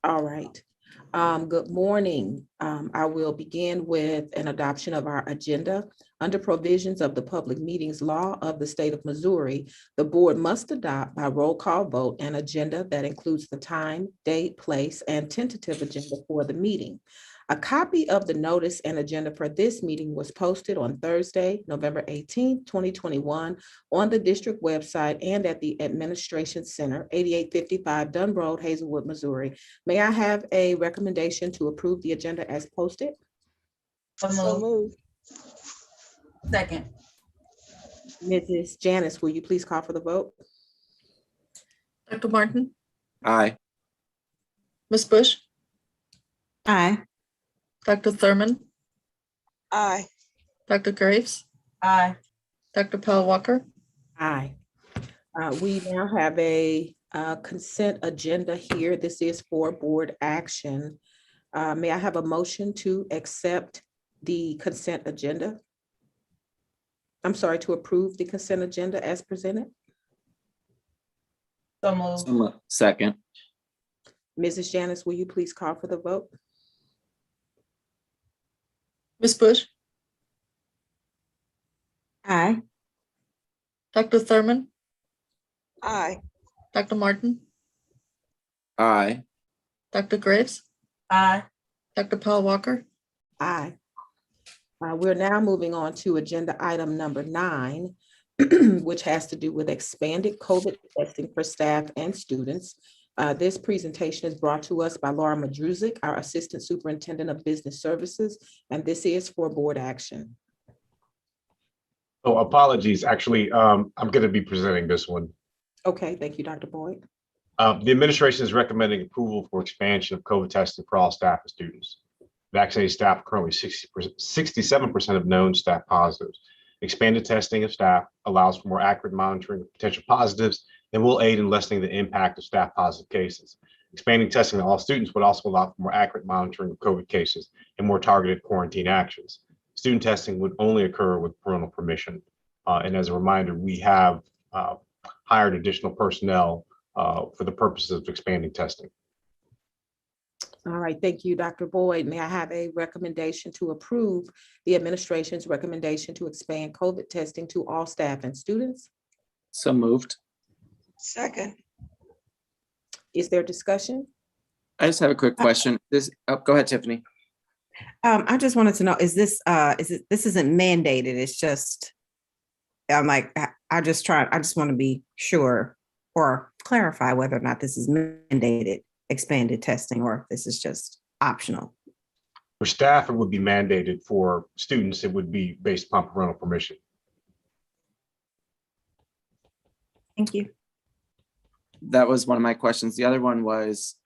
All right. Good morning. I will begin with an adoption of our agenda. Under provisions of the Public Meetings Law of the State of Missouri, the board must adopt by roll call vote an agenda that includes the time, date, place, and tentative agenda for the meeting. A copy of the notice and agenda for this meeting was posted on Thursday, November 18th, 2021, on the district website and at the Administration Center, 8855 Dunn Road, Hazelwood, Missouri. May I have a recommendation to approve the agenda as posted? So moved. Second. Mrs. Janice, will you please call for the vote? Dr. Martin, Aye. Ms. Bush, Aye. Dr. Thurman, Aye. Dr. Graves, Aye. Dr. Powell Walker. Aye. We now have a consent agenda here. This is for board action. May I have a motion to accept the consent agenda? I'm sorry, to approve the consent agenda as presented? So moved. Second. Mrs. Janice, will you please call for the vote? Ms. Bush, Aye. Dr. Thurman, Aye. Dr. Martin, Aye. Dr. Graves, Aye. Dr. Powell Walker. Aye. We're now moving on to agenda item number 9, which has to do with expanded COVID testing for staff and students. This presentation is brought to us by Laura Madruzik, our Assistant Superintendent of Business Services, and this is for board action. Oh, apologies. Actually, I'm going to be presenting this one. Okay, thank you, Dr. Boyd. The administration is recommending approval for expansion of COVID testing for all staff and students. Vaccinated staff are currently 67% of known staff positives. Expanded testing of staff allows for more accurate monitoring of potential positives and will aid in lessening the impact of staff positive cases. Expanding testing to all students would also allow for more accurate monitoring of COVID cases and more targeted quarantine actions. Student testing would only occur with parental permission. And as a reminder, we have hired additional personnel for the purposes of expanding testing. All right, thank you, Dr. Boyd. May I have a recommendation to approve the administration's recommendation to expand COVID testing to all staff and students? So moved. Second. Is there discussion? I just have a quick question. Go ahead, Tiffany. I just wanted to know, this isn't mandated, it's just, I just want to be sure or clarify whether or not this is mandated, expanded testing, or if this is just optional. For staff, it would be mandated. For students, it would be based upon parental permission. Thank you. That was one of my questions. The other one was,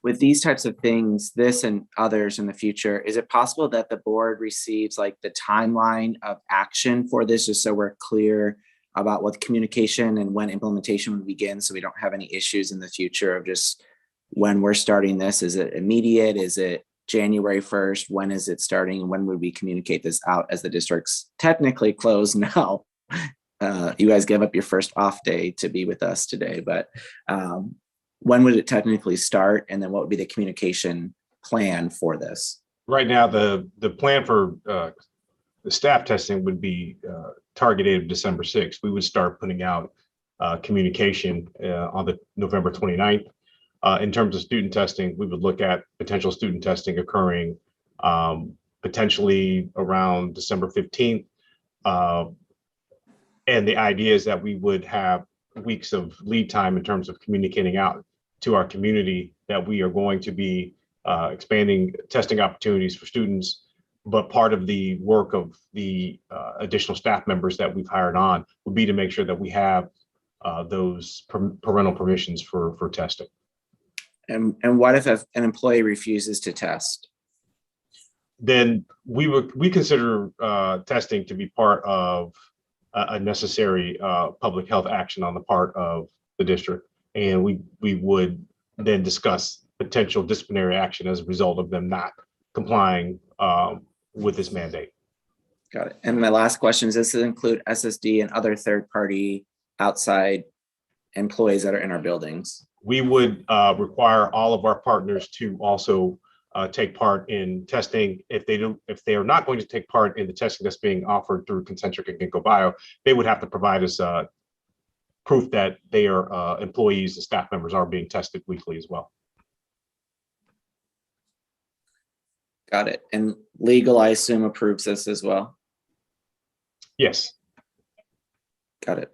with these types of things, this and others in the future, is it possible that the board receives like the timeline of action for this, just so we're clear about what communication and when implementation would begin, so we don't have any issues in the future of just when we're starting this? Is it immediate? Is it January 1st? When is it starting? When would we communicate this out, as the district's technically closed now? You guys gave up your first off day to be with us today, but when would it technically start? And then what would be the communication plan for this? Right now, the plan for the staff testing would be targeted December 6th. We would start putting out communication on the November 29th. In terms of student testing, we would look at potential student testing occurring potentially around December 15th. And the idea is that we would have weeks of lead time in terms of communicating out to our community that we are going to be expanding testing opportunities for students. But part of the work of the additional staff members that we've hired on would be to make sure that we have those parental permissions for testing. And what if an employee refuses to test? Then we consider testing to be part of a necessary public health action on the part of the district. And we would then discuss potential disciplinary action as a result of them not complying with this mandate. Got it. And my last question is, does this include SSD and other third-party outside employees that are in our buildings? we would require all of our partners to also take part in testing. If they are not going to take part in the testing that's being offered through Concentric and Ginkgo Bio, they would have to provide us proof that they are employees and staff members are being tested weekly as well. Got it. And legal, I assume, approves this as well. Yes. Got it.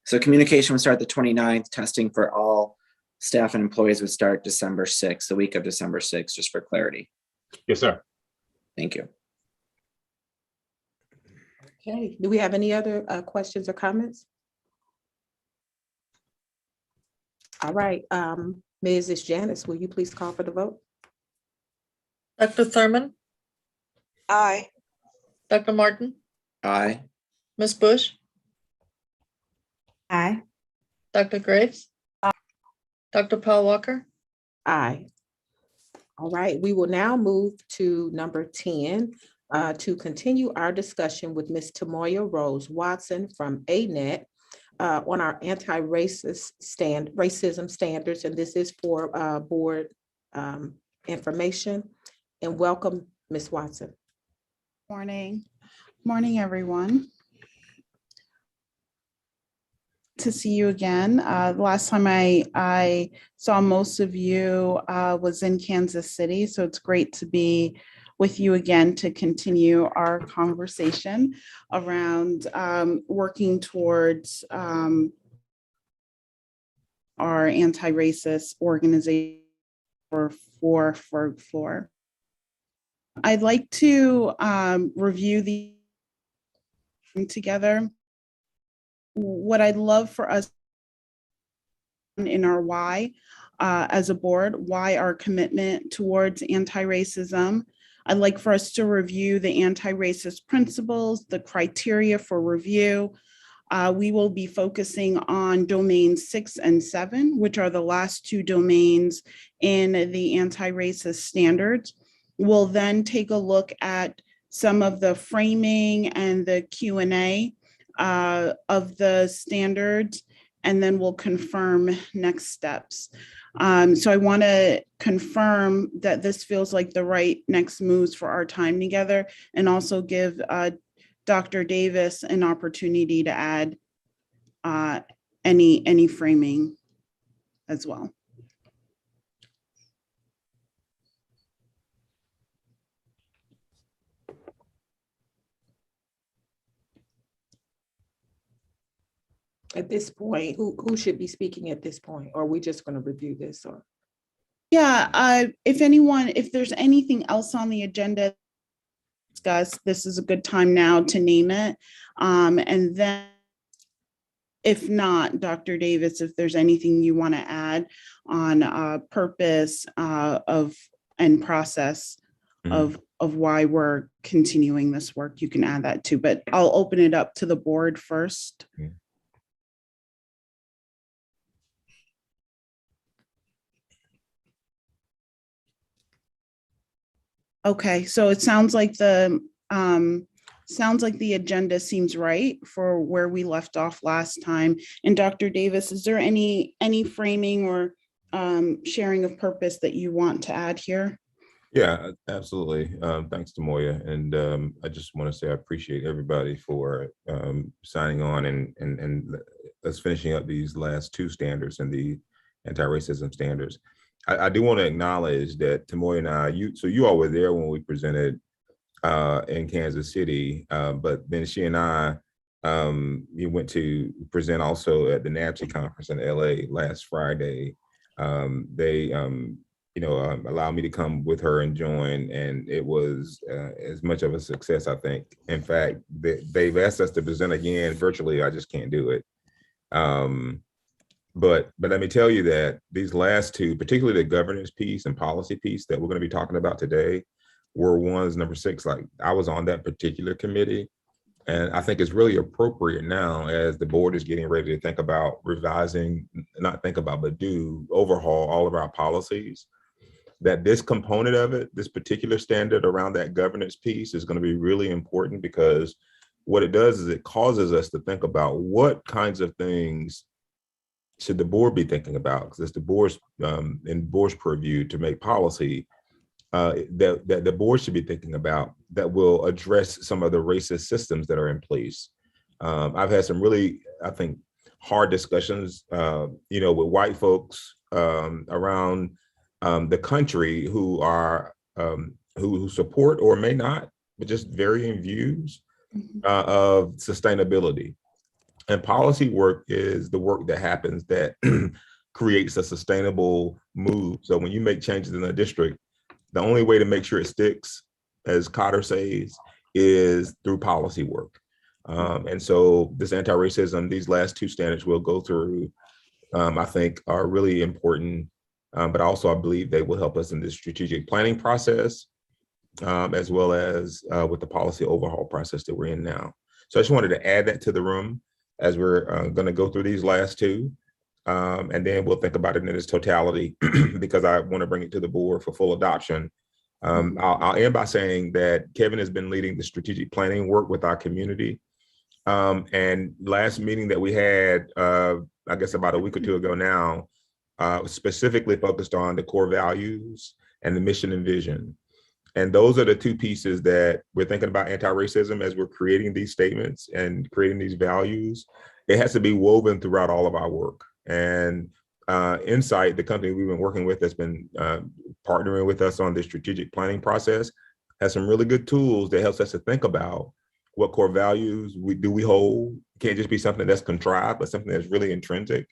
So communication would start the 29th. Testing for all staff and employees would start December 6th, the week of December 6th, just for clarity. Yes, sir. Thank you. Okay, do we have any other questions or comments? All right, Mrs. Janice, will you please call for the vote? Dr. Thurman, Aye. Dr. Martin, Aye. Ms. Bush, Aye. Dr. Graves, Dr. Paul Walker, Aye. All right, we will now move to number 10 to continue our discussion with Ms. Tamoya Rose Watson from ANET on our racism standards, and this is for board information. And welcome, Ms. Watson. Morning. Morning, everyone. To see you again. The last time I saw most of you was in Kansas City, so it's great to be with you again to continue our conversation around working towards our anti-racist organization for. I'd like to review the together. What I'd love for us in our why as a board, why our commitment towards anti-racism. I'd like for us to review the anti-racist principles, the criteria for review. We will be focusing on domains 6 and 7, which are the last two domains in the anti-racist standards. We'll then take a look at some of the framing and the Q&A of the standards, and then we'll confirm next steps. So I want to confirm that this feels like the right next moves for our time together, and also give Dr. Davis an opportunity to add any framing as well. At this point, who should be speaking at this point? Or are we just going to review this? Or Yeah, if there's anything else on the agenda, discuss, this is a good time now to name it. And then if not, Dr. Davis, if there's anything you want to add on purpose and process of why we're continuing this work, you can add that too. But I'll open it up to the board first. Yeah. Okay, so it sounds like the agenda seems right for where we left off last time. And Dr. Davis, is there any framing or sharing of purpose that you want to add here? Yeah, absolutely. Thanks to Moya. And I just want to say I appreciate everybody for signing on and us finishing up these last two standards and the anti-racism standards. I do want to acknowledge that Tamoya and I, you all were there when we presented in Kansas City, but then she and I, you went to present also at the NABCE conference in LA last Friday. They allowed me to come with her and join, and it was as much of a success, I think. In fact, they've asked us to present again virtually. I just can't do it. But let me tell you that these last two, particularly the governance piece and policy piece that we're going to be talking about today, were ones, number 6, like I was on that particular committee. And I think it's really appropriate now as the board is getting ready to think about revising, not think about, but do overhaul all of our policies, that this component of it, this particular standard around that governance piece is going to be really important, because what it does is it causes us to think about what kinds of things should the board be thinking about? Because it's the board's in board's purview to make policy that the board should be thinking about that will address some of the racist systems that are in place. I've had some really, I think, hard discussions, with white folks around the country who are who support or may not, but just varying views of sustainability. And policy work is the work that happens that creates a sustainable move. So when you make changes in a district, the only way to make sure it sticks, as Cotter says, is through policy work. And so this anti-racism, these last two standards we'll go through, I think are really important, but also I believe they will help us in the strategic planning process, as well as with the policy overhaul process that we're in now. So I just wanted to add that to the room as we're going to go through these last two. And then we'll think about it in its totality because I want to bring it to the board for full adoption. I'll end by saying that Kevin has been leading the strategic planning work with our community. And last meeting that we had, I guess about a week or two ago now, specifically focused on the core values and the mission and vision. And those are the two pieces that we're thinking about anti-racism as we're creating these statements and creating these values. It has to be woven throughout all of our work. And Insight, the company we've been working with that's been partnering with us on the strategic planning process, has some really good tools that helps us to think about what core values we hold. It can't just be something that's contrived, but something that's really intrinsic.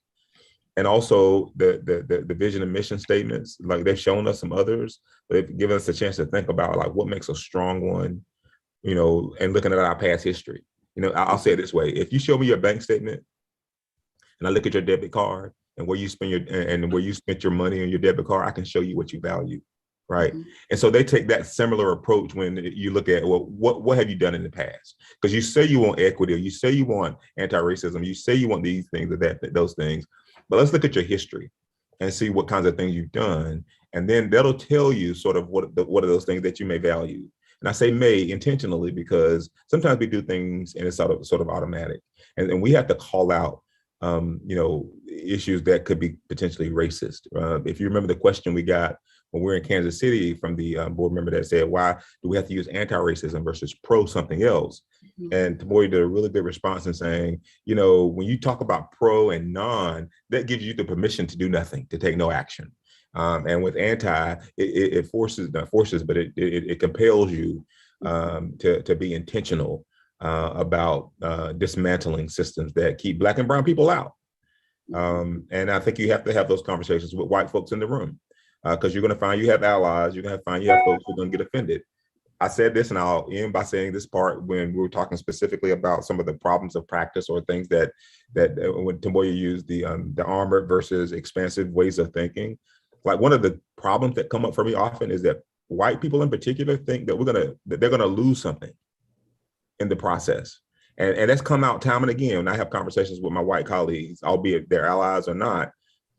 And also the vision and mission statements, like they've shown us some others, but they've given us a chance to think about like what makes a strong one, and looking at our past history. I'll say it this way: if you show me your bank statement and I look at your debit card and where you spend where you spent your money on your debit card, I can show you what you value, right? Mm-hmm. And so they take that similar approach when you look at, well, what have you done in the past? Because you say you want equity, or you say you want anti-racism, you say you want these things or those things. But let's look at your history and see what kinds of things you've done. And then that'll tell you sort of what are those things that you may value. And I say may intentionally because sometimes we do things and it's sort of automatic. And we have to call out, issues that could be potentially racist. If you remember the question we got when we were in Kansas City from the board member that said, why do we have to use anti-racism versus pro something else? Mm-hmm. And Tamoy did a really good response in saying, when you talk about pro and non, that gives you the permission to do nothing, to take no action. And with anti, it it compels you to be intentional about dismantling systems that keep Black and brown people out. And I think you have to have those conversations with white folks in the room. Because you're going to find you have allies, you're going to find you have folks who are going to get offended. I said this, and I'll end by saying this part when we were talking specifically about some of the problems of practice or things that when Tamoya used the armored versus expansive ways of thinking. Like one of the problems that come up for me often is that white people in particular think that they're gonna lose something in the process. And that's come out time and again when I have conversations with my white colleagues, albeit they're allies or not,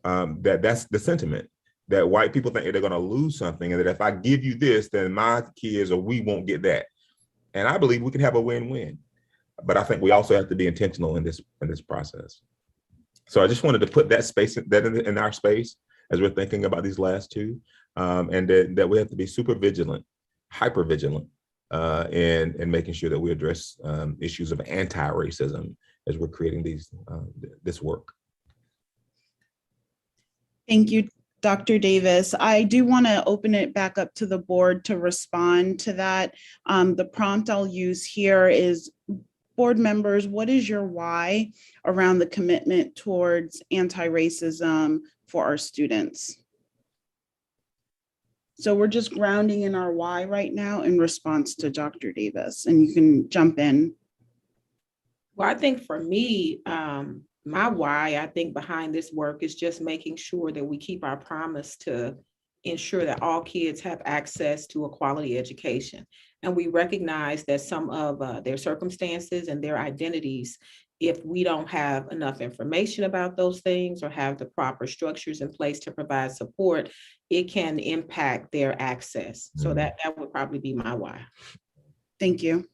that's the sentiment. That white people think they're going to lose something, and that if I give you this, then my kids or we won't get that. And I believe we can have a win-win, but I think we also have to be intentional in this process. So I just wanted to put that space in our space as we're thinking about these last two, and that we have to be super vigilant, hyper vigilant, in making sure that we address issues of anti-racism as we're creating this work. Thank you, Dr. Davis. I do want to open it back up to the board to respond to that. The prompt I'll use here is, board members, what is your why around the commitment towards anti-racism for our students? So we're just grounding in our why right now in response to Dr. Davis, and you can jump in. Well, I think for me, my why, I think behind this work is just making sure that we keep our promise to ensure that all kids have access to a quality education. And we recognize that some of their circumstances and their identities, if we don't have enough information about those things or have the proper structures in place to provide support, it can impact their access. So that would probably be my why. Thank you.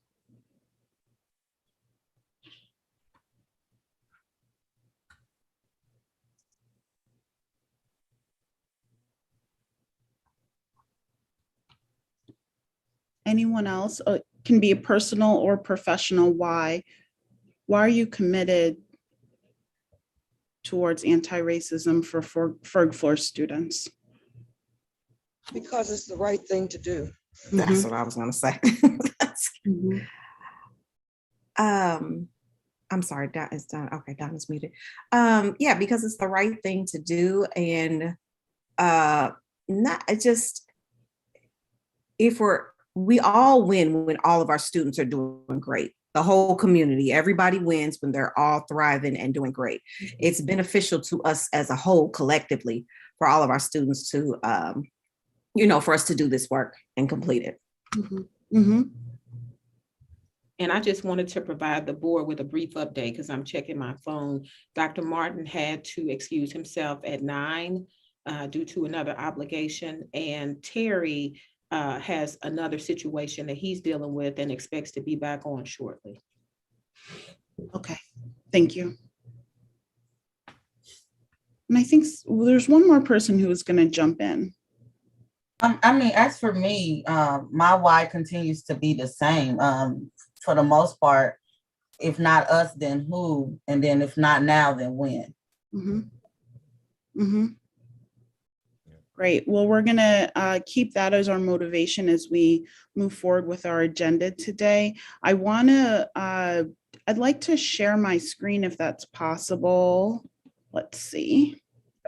Anyone else? It can be a personal or professional why. Why are you committed towards anti-racism for Ferg floor students? Because it's the right thing to do. That's what I was gonna say. Mhm. I'm sorry, Don is done. Okay, Don is muted. Yeah, because it's the right thing to do, and not just if we all win when all of our students are doing great. The whole community, everybody wins when they're all thriving and doing great. It's beneficial to us as a whole collectively for all of our students to, for us to do this work and complete it. Mhm. Mhm. And I just wanted to provide the board with a brief update because I'm checking my phone. Dr. Martin had to excuse himself at 9 due to another obligation, and Terry has another situation that he's dealing with and expects to be back on shortly. Okay, thank you. And I think there's one more person who is going to jump in. I mean, as for me, my why continues to be the same. For the most part, if not us, then who? And then if not now, then when? Mm-hmm. Mm-hmm. Great. Well, we're going to keep that as our motivation as we move forward with our agenda today. I'd like to share my screen if that's possible. Let's see.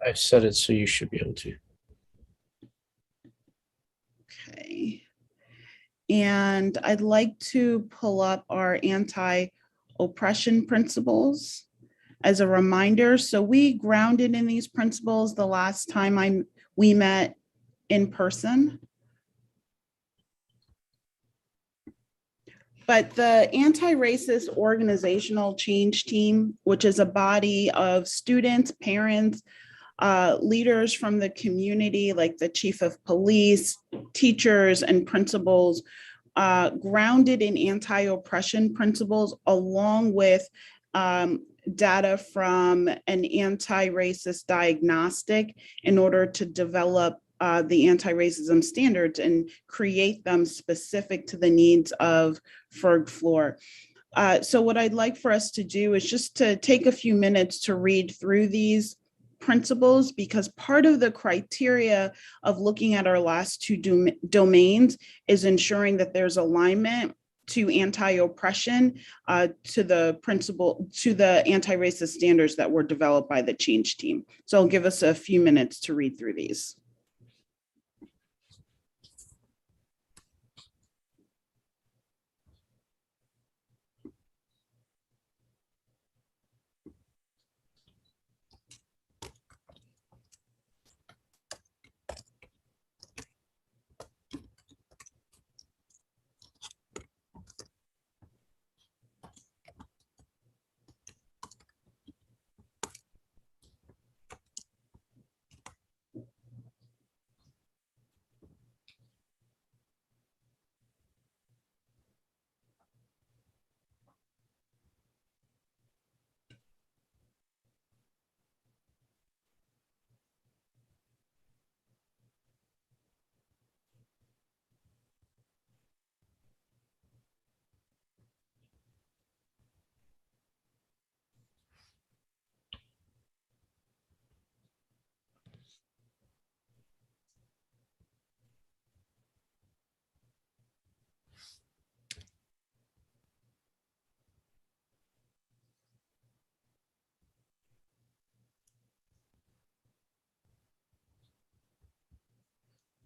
I've set it so you should be able to. Okay. And I'd like to pull up our anti-oppression principles as a reminder. So we grounded in these principles the last time we met in person. But the Anti-Racist Organizational Change Team, which is a body of students, parents, leaders from the community, like the chief of police, teachers, and principals, grounded in anti-oppression principles, along with data from an anti-racist diagnostic in order to develop the anti-racism standards and create them specific to the needs of Ferg floor. So what I'd like for us to do is just to take a few minutes to read through these principles, because part of the criteria of looking at our last two domains is ensuring that there's alignment to anti-oppression, to the anti-racist standards that were developed by the change team. So I'll give us a few minutes to read through these.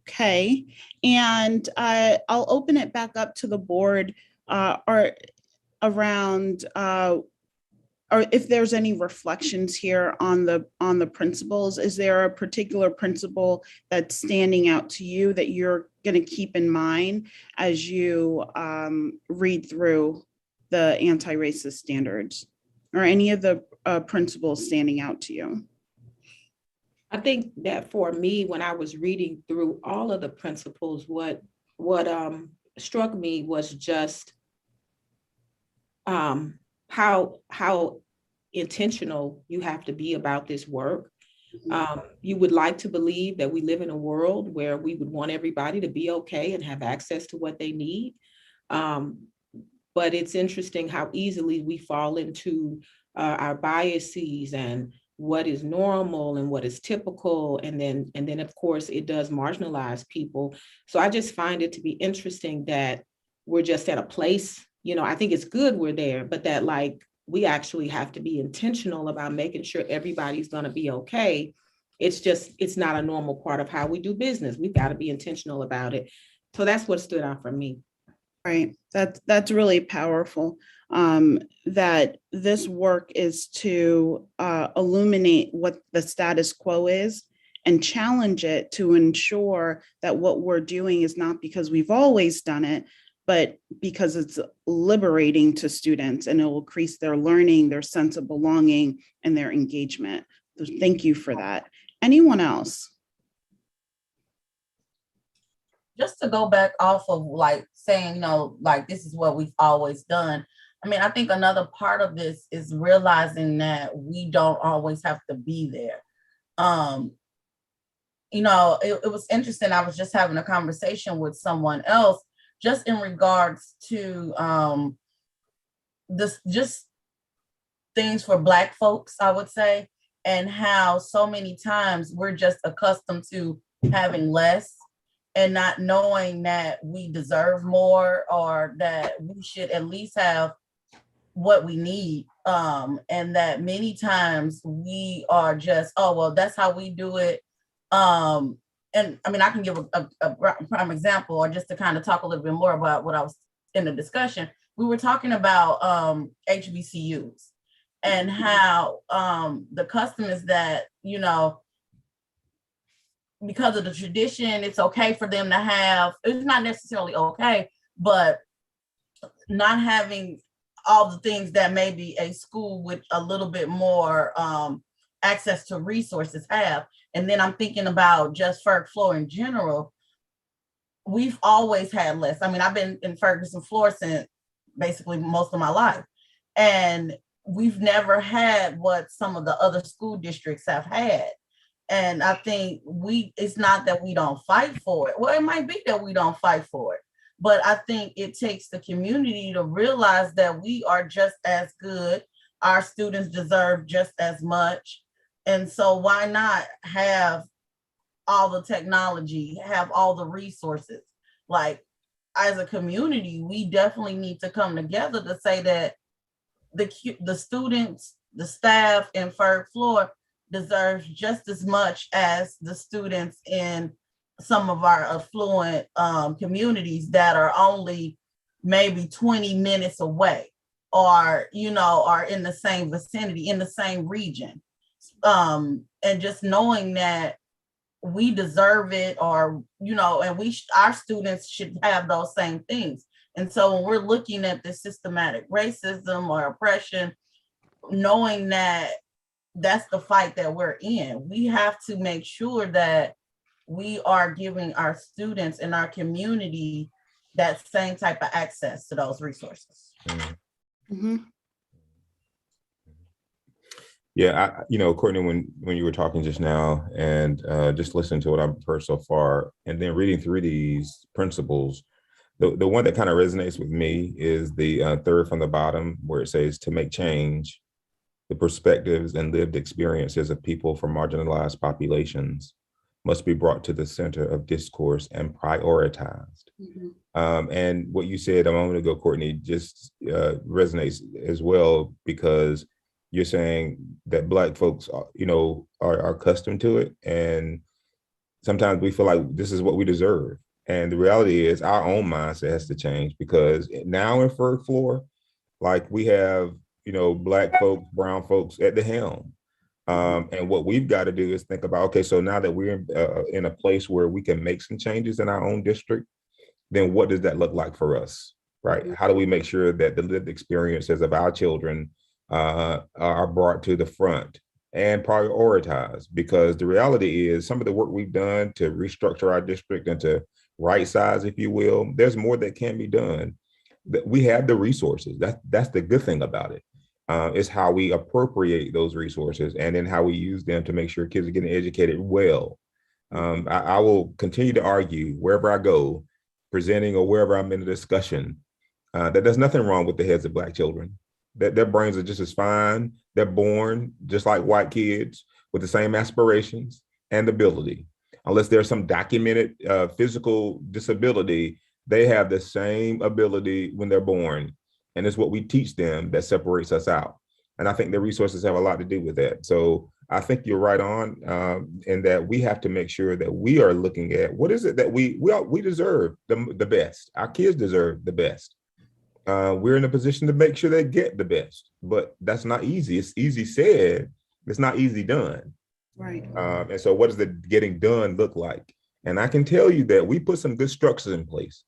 Okay, and I'll open it back up to the board or around or if there's any reflections here on the principles. Is there a particular principle that's standing out to you that you're going to keep in mind as you read through the anti-racist standards, or any of the principles standing out to you? I think that for me, when I was reading through all of the principles, what struck me was just how intentional you have to be about this work. You would like to believe that we live in a world where we would want everybody to be okay and have access to what they need. But it's interesting how easily we fall into our biases and what is normal and what is typical. And then of course it does marginalize people. So I just find it to be interesting that we're just at a place, I think it's good we're there, but that like we actually have to be intentional about making sure everybody's going to be okay. It's not a normal part of how we do business. We've got to be intentional about it. So that's what stood out for me. Right. That's really powerful. That this work is to illuminate what the status quo is and challenge it to ensure that what we're doing is not because we've always done it, but because it's liberating to students and it will increase their learning, their sense of belonging, and their engagement. So thank you for that. Anyone else? Just to go back off of like saying, like this is what we've always done. I mean, I think another part of this is realizing that we don't always have to be there. It was interesting. I was just having a conversation with someone else just in regards to this, just things for Black folks, I would say, and how so many times we're just accustomed to having less and not knowing that we deserve more or that we should at least have what we need. And that many times we are just, oh, well, that's how we do it. And I mean, I can give a prime example, or just to kind of talk a little bit more about what I was in the discussion. We were talking about HBCUs and how the custom is that, because of the tradition, it's okay for them to have, it's not necessarily okay, but not having all the things that maybe a school with a little bit more access to resources have. And then I'm thinking about just Ferg Floor in general. We've always had less. I mean, I've been in Ferguson Floor since basically most of my life. And we've never had what some of the other school districts have had. And I think it's not that we don't fight for it. Well, it might be that we don't fight for it, but I think it takes the community to realize that we are just as good. Our students deserve just as much. And so why not have all the technology, have all the resources? Like, as a community, we definitely need to come together to say that the students, the staff in Ferg Floor deserves just as much as the students in some of our affluent communities that are only maybe 20 minutes away, or are in the same vicinity, in the same region. And just knowing that we deserve it, or and our students should have those same things. And so when we're looking at this systematic racism or oppression, knowing that that's the fight that we're in, we have to make sure that we are giving our students in our community that same type of access to those resources. Mm-hmm. Yeah, Courtney, when you were talking just now and just listening to what I've heard so far, and then reading through these principles, the one that kind of resonates with me is the third from the bottom, where it says to make change, the perspectives and lived experiences of people from marginalized populations must be brought to the center of discourse and prioritized. Mm-hmm. And what you said a moment ago, Courtney, just resonates as well, because you're saying that Black folks, are accustomed to it. And sometimes we feel like this is what we deserve. And the reality is our own mindset has to change, because now in Ferg Floor, like, we have, Black folks, brown folks at the helm. And what we've got to do is think about, okay, so now that we're in a place where we can make some changes in our own district, then what does that look like for us, right? How do we make sure that the lived experiences of our children are brought to the front and prioritized? Because the reality is, some of the work we've done to restructure our district and to right size, if you will, there's more that can be done. We have the resources. That's the good thing about it. It's how we appropriate those resources and then how we use them to make sure kids are getting educated well. I will continue to argue wherever I go, presenting or wherever I'm in a discussion, that there's nothing wrong with the heads of Black children. That their brains are just as fine. They're born just like white kids with the same aspirations and ability. Unless there's some documented physical disability, they have the same ability when they're born. And it's what we teach them that separates us out. And I think the resources have a lot to do with that. So I think you're right on, in that we have to make sure that we are looking at what is it that we deserve the best. Our kids deserve the best. We're in a position to make sure they get the best, but that's not easy. It's easy said, it's not easy done. Right. And so what does the getting done look like? And I can tell you that we put some good structures in place,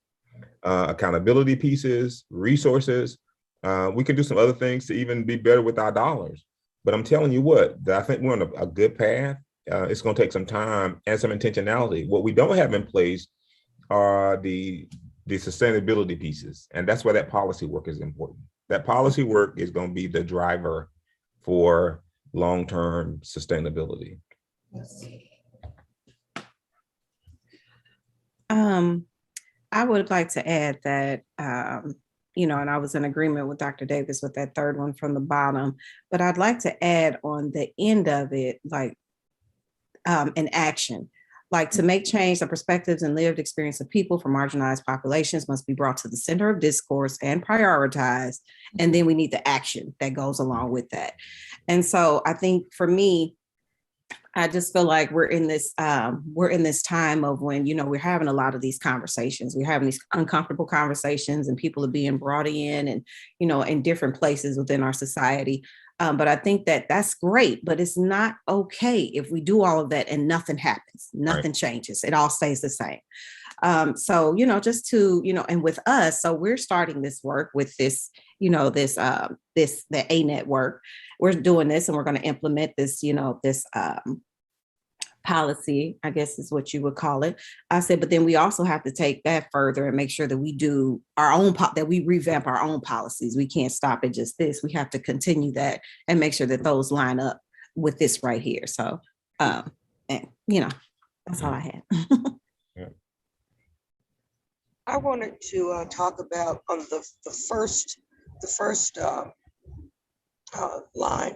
accountability pieces, resources. We can do some other things to even be better with our dollars. But I'm telling you what, I think we're on a good path. It's going to take some time and some intentionality. What we don't have in place are the sustainability pieces. And that's why that policy work is important. That policy work is going to be the driver for long-term sustainability. I would like to add that, and I was in agreement with Dr. Davis with that third one from the bottom, but I'd like to add on the end of it, like an action. Like to make change, the perspectives and lived experience of people from marginalized populations must be brought to the center of discourse and prioritized. And then we need the action that goes along with that. And so I think for me, I just feel like we're in this time of when, we're having a lot of these conversations. We're having these uncomfortable conversations and people are being brought in and, in different places within our society. But I think that that's great, but it's not okay if we do all of that and nothing happens, nothing changes. It all stays the same. So, just to, and with us, so we're starting this work with this, the A network. We're doing this and we're going to implement this, this policy, I guess is what you would call it. I said, but then we also have to take that further and make sure that we do our own, that we revamp our own policies. We can't stop at just this. We have to continue that and make sure that those line up with this right here. So, and that's all I had. I wanted to talk about on the first line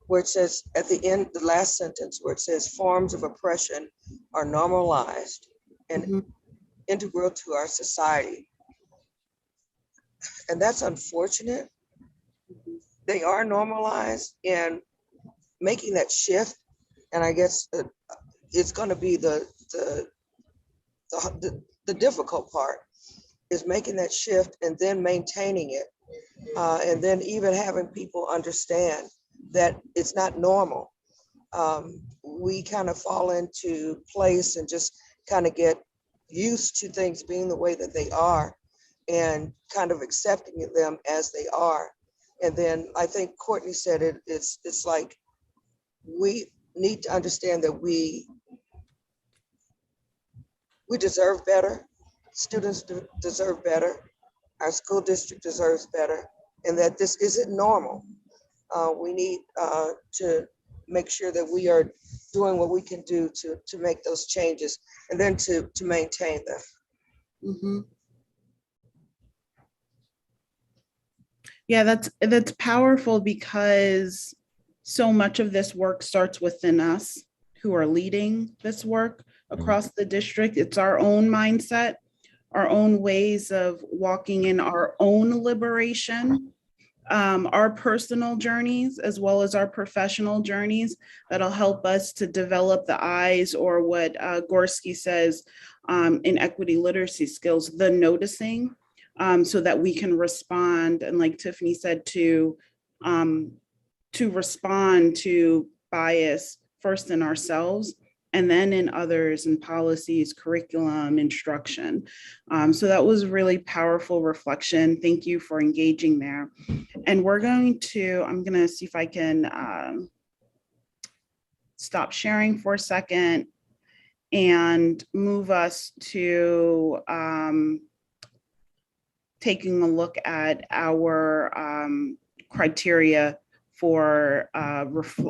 where it says at the end, the last sentence where it says forms of oppression are normalized and integral to our society. And that's unfortunate. They are normalized, and making that shift, and I guess it's going to be the difficult part, is making that shift and then maintaining it, and then even having people understand that it's not normal. We kind of fall into place and just kind of get used to things being the way that they are and kind of accepting them as they are. And then I think Courtney said it's like we need to understand that we deserve better. Students deserve better. Our school district deserves better, and that this isn't normal. We need to make sure that we are doing what we can do to make those changes and then to maintain them. Mm-hmm. Yeah, that's powerful because so much of this work starts within us who are leading this work across the district. It's our own mindset, our own ways of walking in our own liberation, our personal journeys, as well as our professional journeys that'll help us to develop the eyes, or what Gorski says in equity literacy skills, the noticing, so that we can respond. And like Tiffany said, to respond to bias first in ourselves and then in others, in policies, curriculum, instruction. So that was really powerful reflection. Thank you for engaging there. And I'm gonna see if I can stop sharing for a second and move us to taking a look at our criteria for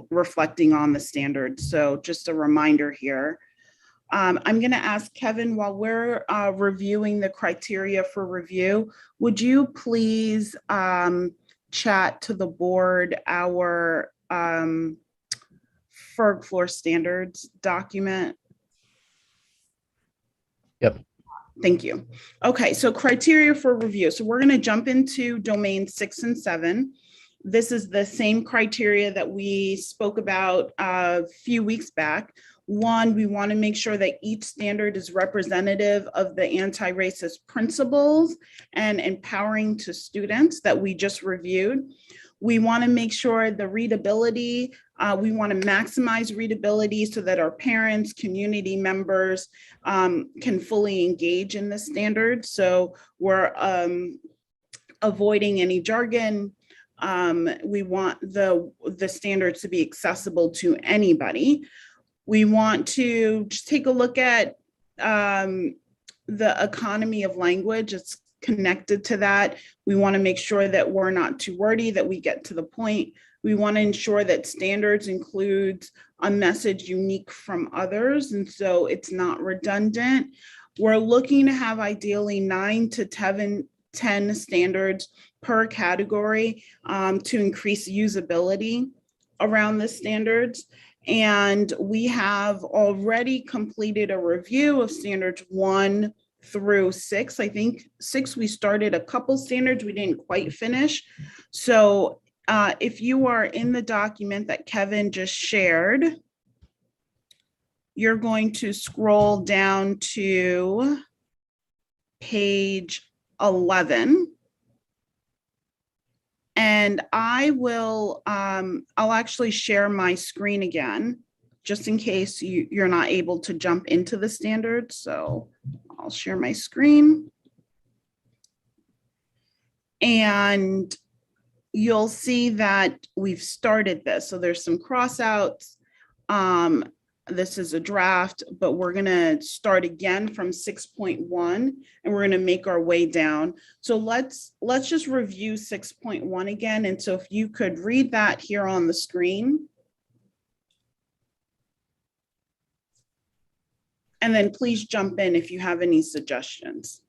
reflecting on the standards. So just a reminder here. I'm going to ask Kevin, while we're reviewing the criteria for review, would you please chat to the board our FERG floor standards document? Yep. Thank you. Okay, so criteria for review. So we're going to jump into domain 6 and 7. This is the same criteria that we spoke about a few weeks back. One, we want to make sure that each standard is representative of the anti-racist principles and empowering to students that we just reviewed. We want to make sure the readability, we want to maximize readability so that our parents, community members can fully engage in the standard. So we're avoiding any jargon. We want the standards to be accessible to anybody. We want to just take a look at the economy of language. It's connected to that. We want to make sure that we're not too wordy, that we get to the point. We want to ensure that standards includes a message unique from others, and so it's not redundant. We're looking to have ideally 9 to 10 standards per category to increase usability around the standards. And we have already completed a review of standards 1 through 6. I think 6, we started a couple standards we didn't quite finish. So if you are in the document that Kevin just shared, you're going to scroll down to page 11. And I will, I'll actually share my screen again, just in case you're not able to jump into the standards. So I'll share my screen. And you'll see that we've started this. So there's some crossouts. This is a draft, but we're gonna start again from 6.1 and we're gonna make our way down. So let's just review 6.1 again. And so if you could read that here on the screen. And then please jump in if you have any suggestions.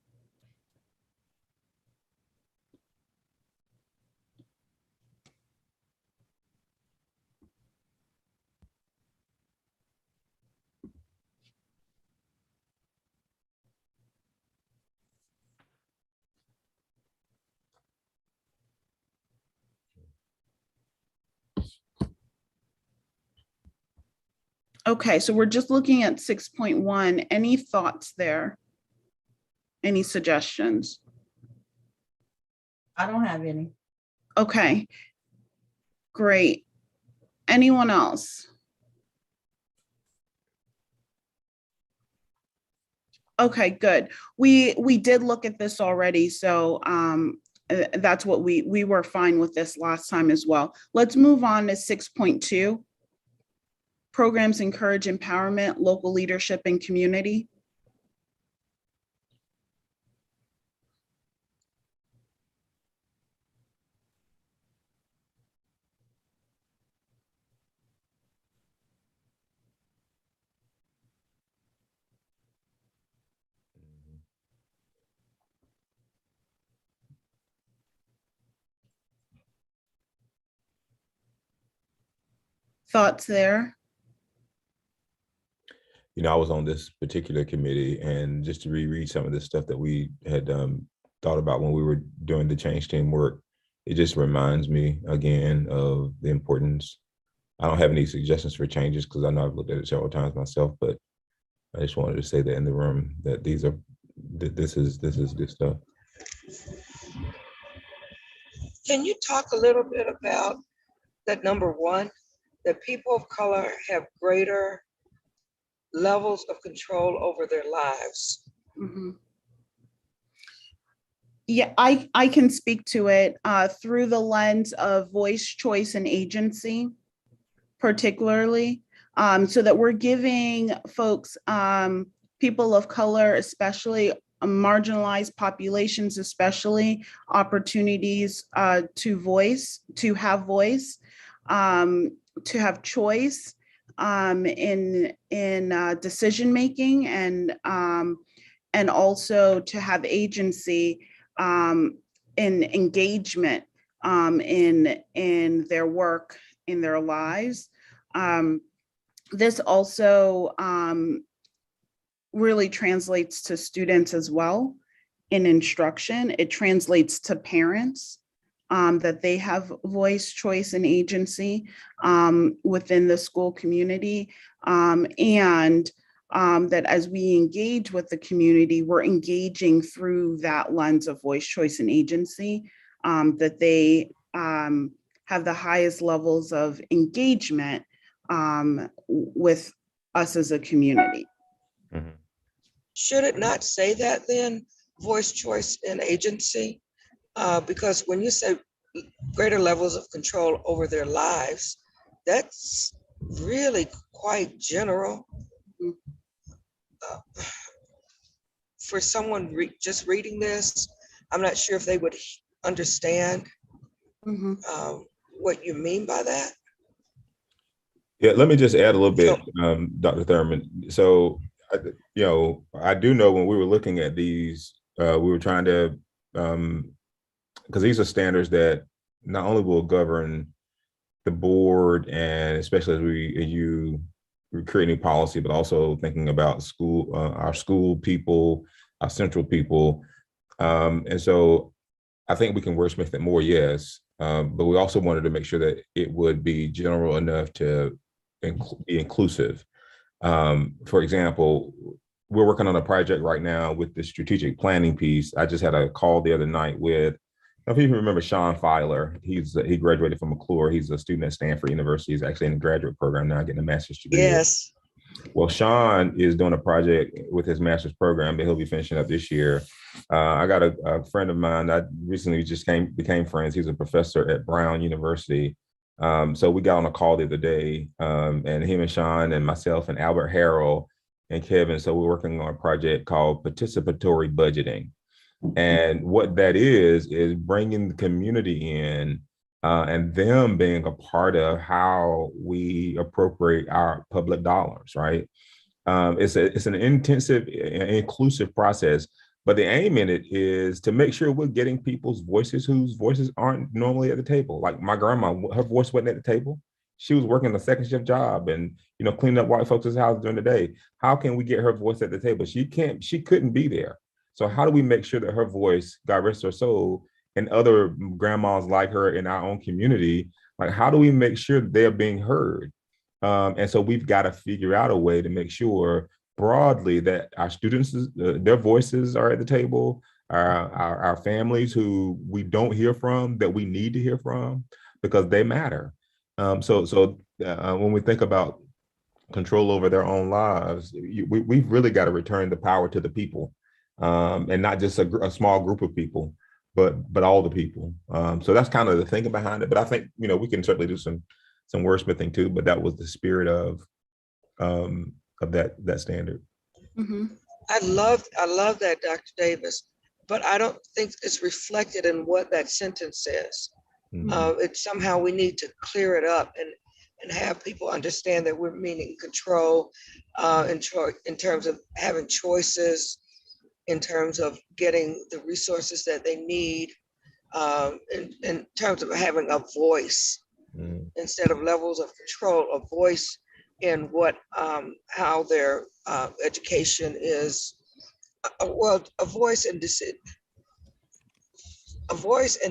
Okay, so we're just looking at 6.1. Any thoughts there? Any suggestions? I don't have any. Okay, great. Anyone else? Okay, good. We did look at this already, so that's what we were fine with this last time as well. Let's move on to 6.2. Programs encourage empowerment, local leadership, and community. Thoughts there? You know, I was on this particular committee, and just to reread some of the stuff that we had thought about when we were doing the change team work, it just reminds me again of the importance. I don't have any suggestions for changes because I know I've looked at it several times myself, but I just wanted to say that in the room that this is good stuff. Can you talk a little bit about that number 1, that people of color have greater levels of control over their lives? Mm-hmm. Yeah, I can speak to it through the lens of voice, choice, and agency, particularly, so that we're giving folks, people of color, especially marginalized populations, especially opportunities to have voice, to have choice in decision making, and also to have agency in engagement in their work, in their lives. This also really translates to students as well in instruction. It translates to parents, that they have voice, choice, and agency within the school community. And that as we engage with the community, we're engaging through that lens of voice, choice, and agency, that they have the highest levels of engagement with us as a community. Mhm. Should it not say that then, voice, choice, and agency? Because when you say greater levels of control over their lives, that's really quite general. For someone just reading this, I'm not sure if they would understand what you mean by that. Yeah, let me just add a little bit, Dr. Thurman. So, I do know when we were looking at these, we were trying to, because these are standards that not only will govern the board, and especially as you create new policy, but also thinking about school, our school people, our central people. And so I think we can wordsmith it more, yes. But we also wanted to make sure that it would be general enough to be inclusive. For example, we're working on a project right now with the strategic planning piece. I just had a call the other night with, I don't know if you remember Sean Filer. He graduated from McClure. He's a student at Stanford University. He's actually in the graduate program now, getting a master's degree. Yes. Well, Sean is doing a project with his master's program that he'll be finishing up this year. I got a friend of mine that recently just became friends. He's a professor at Brown University. So we got on a call the other day, and him and Sean and myself and Albert Harrell and Kevin. So we're working on a project called Participatory Budgeting. And what that is bringing the community in and them being a part of how we appropriate our public dollars, right? It's an intensive, inclusive process, but the aim in it is to make sure we're getting people's voices whose voices aren't normally at the table. Like my grandma, her voice wasn't at the table. She was working a second shift job and, cleaning up white folks' houses during the day. How can we get her voice at the table? She couldn't be there. So how do we make sure that her voice, God rest her soul, and other grandmas like her in our own community, like how do we make sure that they're being heard? And so we've got to figure out a way to make sure broadly that our students, their voices are at the table, our families who we don't hear from, that we need to hear from, because they matter. So when we think about control over their own lives, we've really got to return the power to the people. And not just a small group of people, but all the people. So that's kind of the thinking behind it. But I think we can certainly do some wordsmithing too. But that was the spirit of that standard. Mm-hmm. I love that, Dr. Davis, but I don't think it's reflected in what that sentence says. Mm-hmm. It's somehow we need to clear it up and have people understand that we're meaning control in terms of having choices, in terms of getting the resources that they need, in terms of having a voice instead of levels of control, a voice in what how their education is, a voice and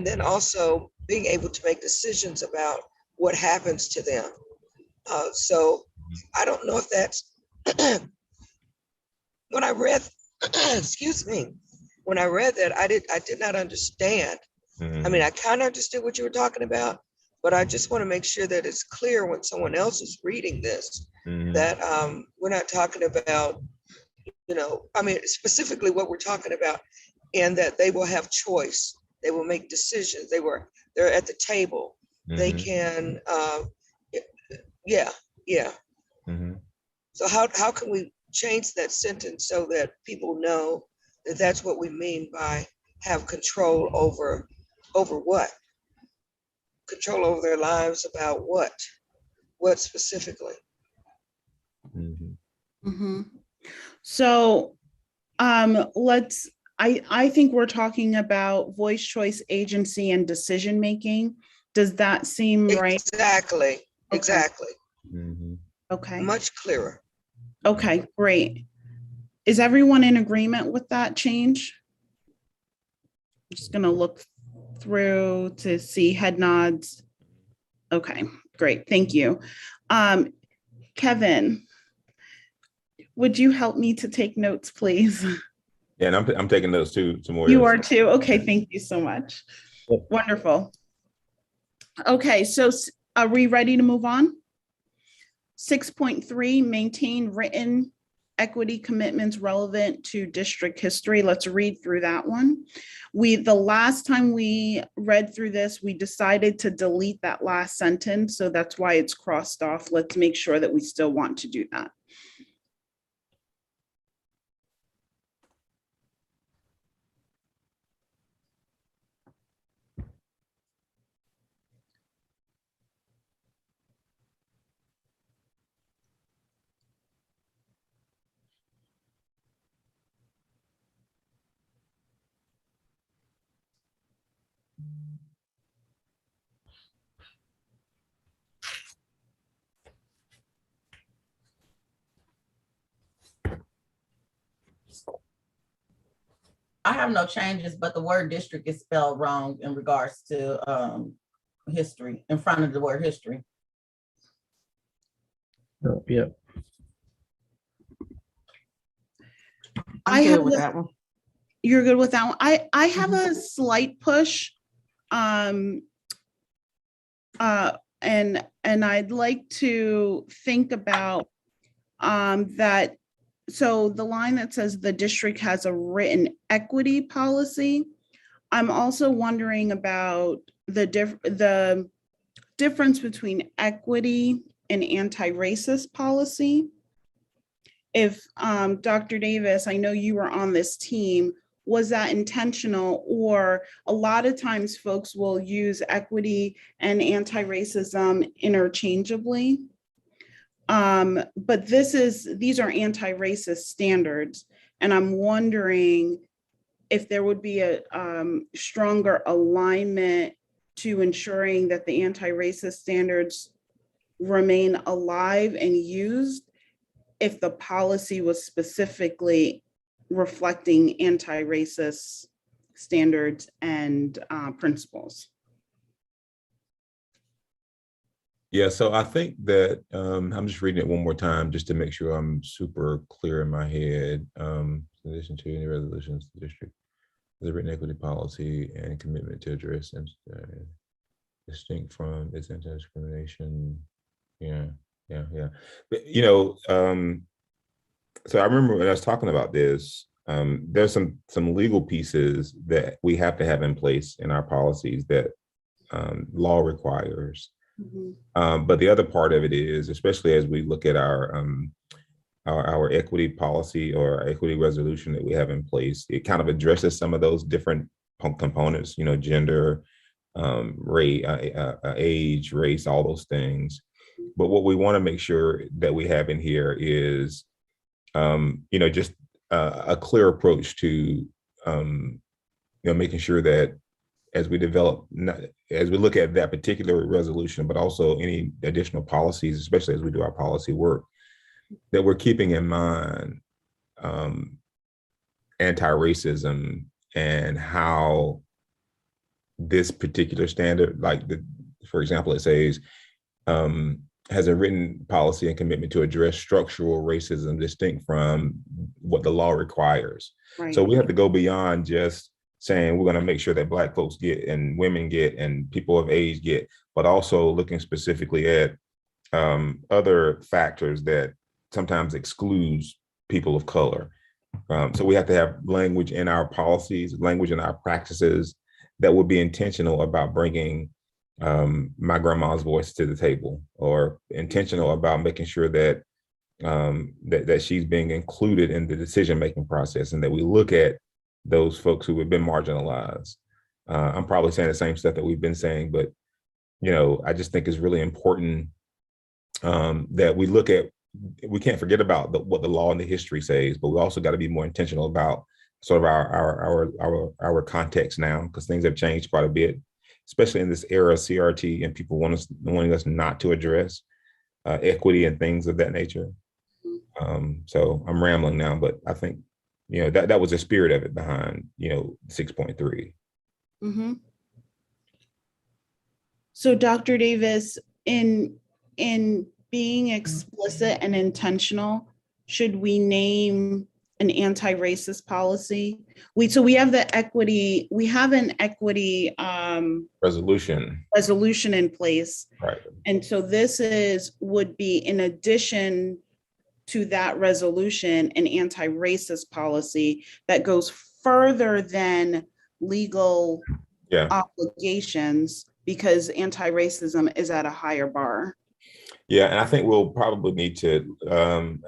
then also being able to make decisions about what happens to them. So I don't know if that's when I read excuse me, when I read that, I did not understand. Mm-hmm. I mean, I kind of understood what you were talking about, but I just want to make sure that it's clear when someone else is reading this, that we're not talking about, specifically what we're talking about, and that they will have choice. They will make decisions. They're at the table. They can, yeah. So how can we change that sentence so that people know That's what we mean by have control over what? Control over their lives about what? What specifically? Mhm. Mhm. So I think we're talking about voice, choice, agency, and decision making. Does that seem right? Exactly, exactly. Mhm. Okay, Much clearer. okay, great. Is everyone in agreement with that change? I'm just gonna look through to see head nods. Okay, great, thank you. Kevin, would you help me to take notes, please? Yeah, and I'm taking those too, some more. You are too? Okay, thank you so much. Yep. Wonderful. Okay, so are we ready to move on? 6.3, maintain written equity commitments relevant to district history. Let's read through that one. The last time we read through this, we decided to delete that last sentence. So that's why it's crossed off. Let's make sure that we still want to do that. I have no changes, but the word district is spelled wrong in regards to history, in front of the word history. Oh, yeah. I'm good with that one. You're good with that one. I have a slight push. And I'd like to think about that. So the line that says the district has a written equity policy. I'm also wondering about the difference between equity and anti-racist policy. If Dr. Davis, I know you were on this team, was that intentional? Or a lot of times folks will use equity and anti-racism interchangeably. But these are anti-racist standards. And I'm wondering if there would be a stronger alignment to ensuring that the anti-racist standards remain alive and used if the policy was specifically reflecting anti-racist standards and principles. Yeah, so I think that I'm just reading it one more time just to make sure I'm super clear in my head. In addition to any resolutions, the district has a written equity policy and commitment to address and distinct from its anti-discrimination. Yeah. But, so I remember when I was talking about this, there's some legal pieces that we have to have in place in our policies that law requires. Mm-hmm. But the other part of it is, especially as we look at our equity policy or equity resolution that we have in place, it kind of addresses some of those different components, gender, age, race, all those things. But what we want to make sure that we have in here is, just a clear approach to, making sure that as we look at that particular resolution, but also any additional policies, especially as we do our policy work, that we're keeping in mind anti-racism and how this particular standard, for example, it says, has a written policy and commitment to address structural racism distinct from what the law requires. Right. So we have to go beyond just saying we're going to make sure that Black folks get and women get and people of age get, but also looking specifically at other factors that sometimes excludes people of color. So we have to have language in our policies, language in our practices that will be intentional about bringing my grandma's voice to the table, or intentional about making sure that that she's being included in the decision-making process, and that we look at those folks who have been marginalized. I'm probably saying the same stuff that we've been saying, but I just think it's really important that we can't forget about what the law and the history says, but we also got to be more intentional about sort of our context now, because things have changed quite a bit, especially in this era of CRT and people wanting us not to address equity and things of that nature. So I'm rambling now, but I think that was the spirit of it behind 6.3. Mm-hmm. So Dr. Davis, in being explicit and intentional, should we name an anti-racist policy? We have the equity, we have an equity resolution in place. Right. And so this would be in addition to that resolution, an anti-racist policy that goes further than legal obligations, because anti-racism is at a higher bar. Yeah, and I think we'll probably need to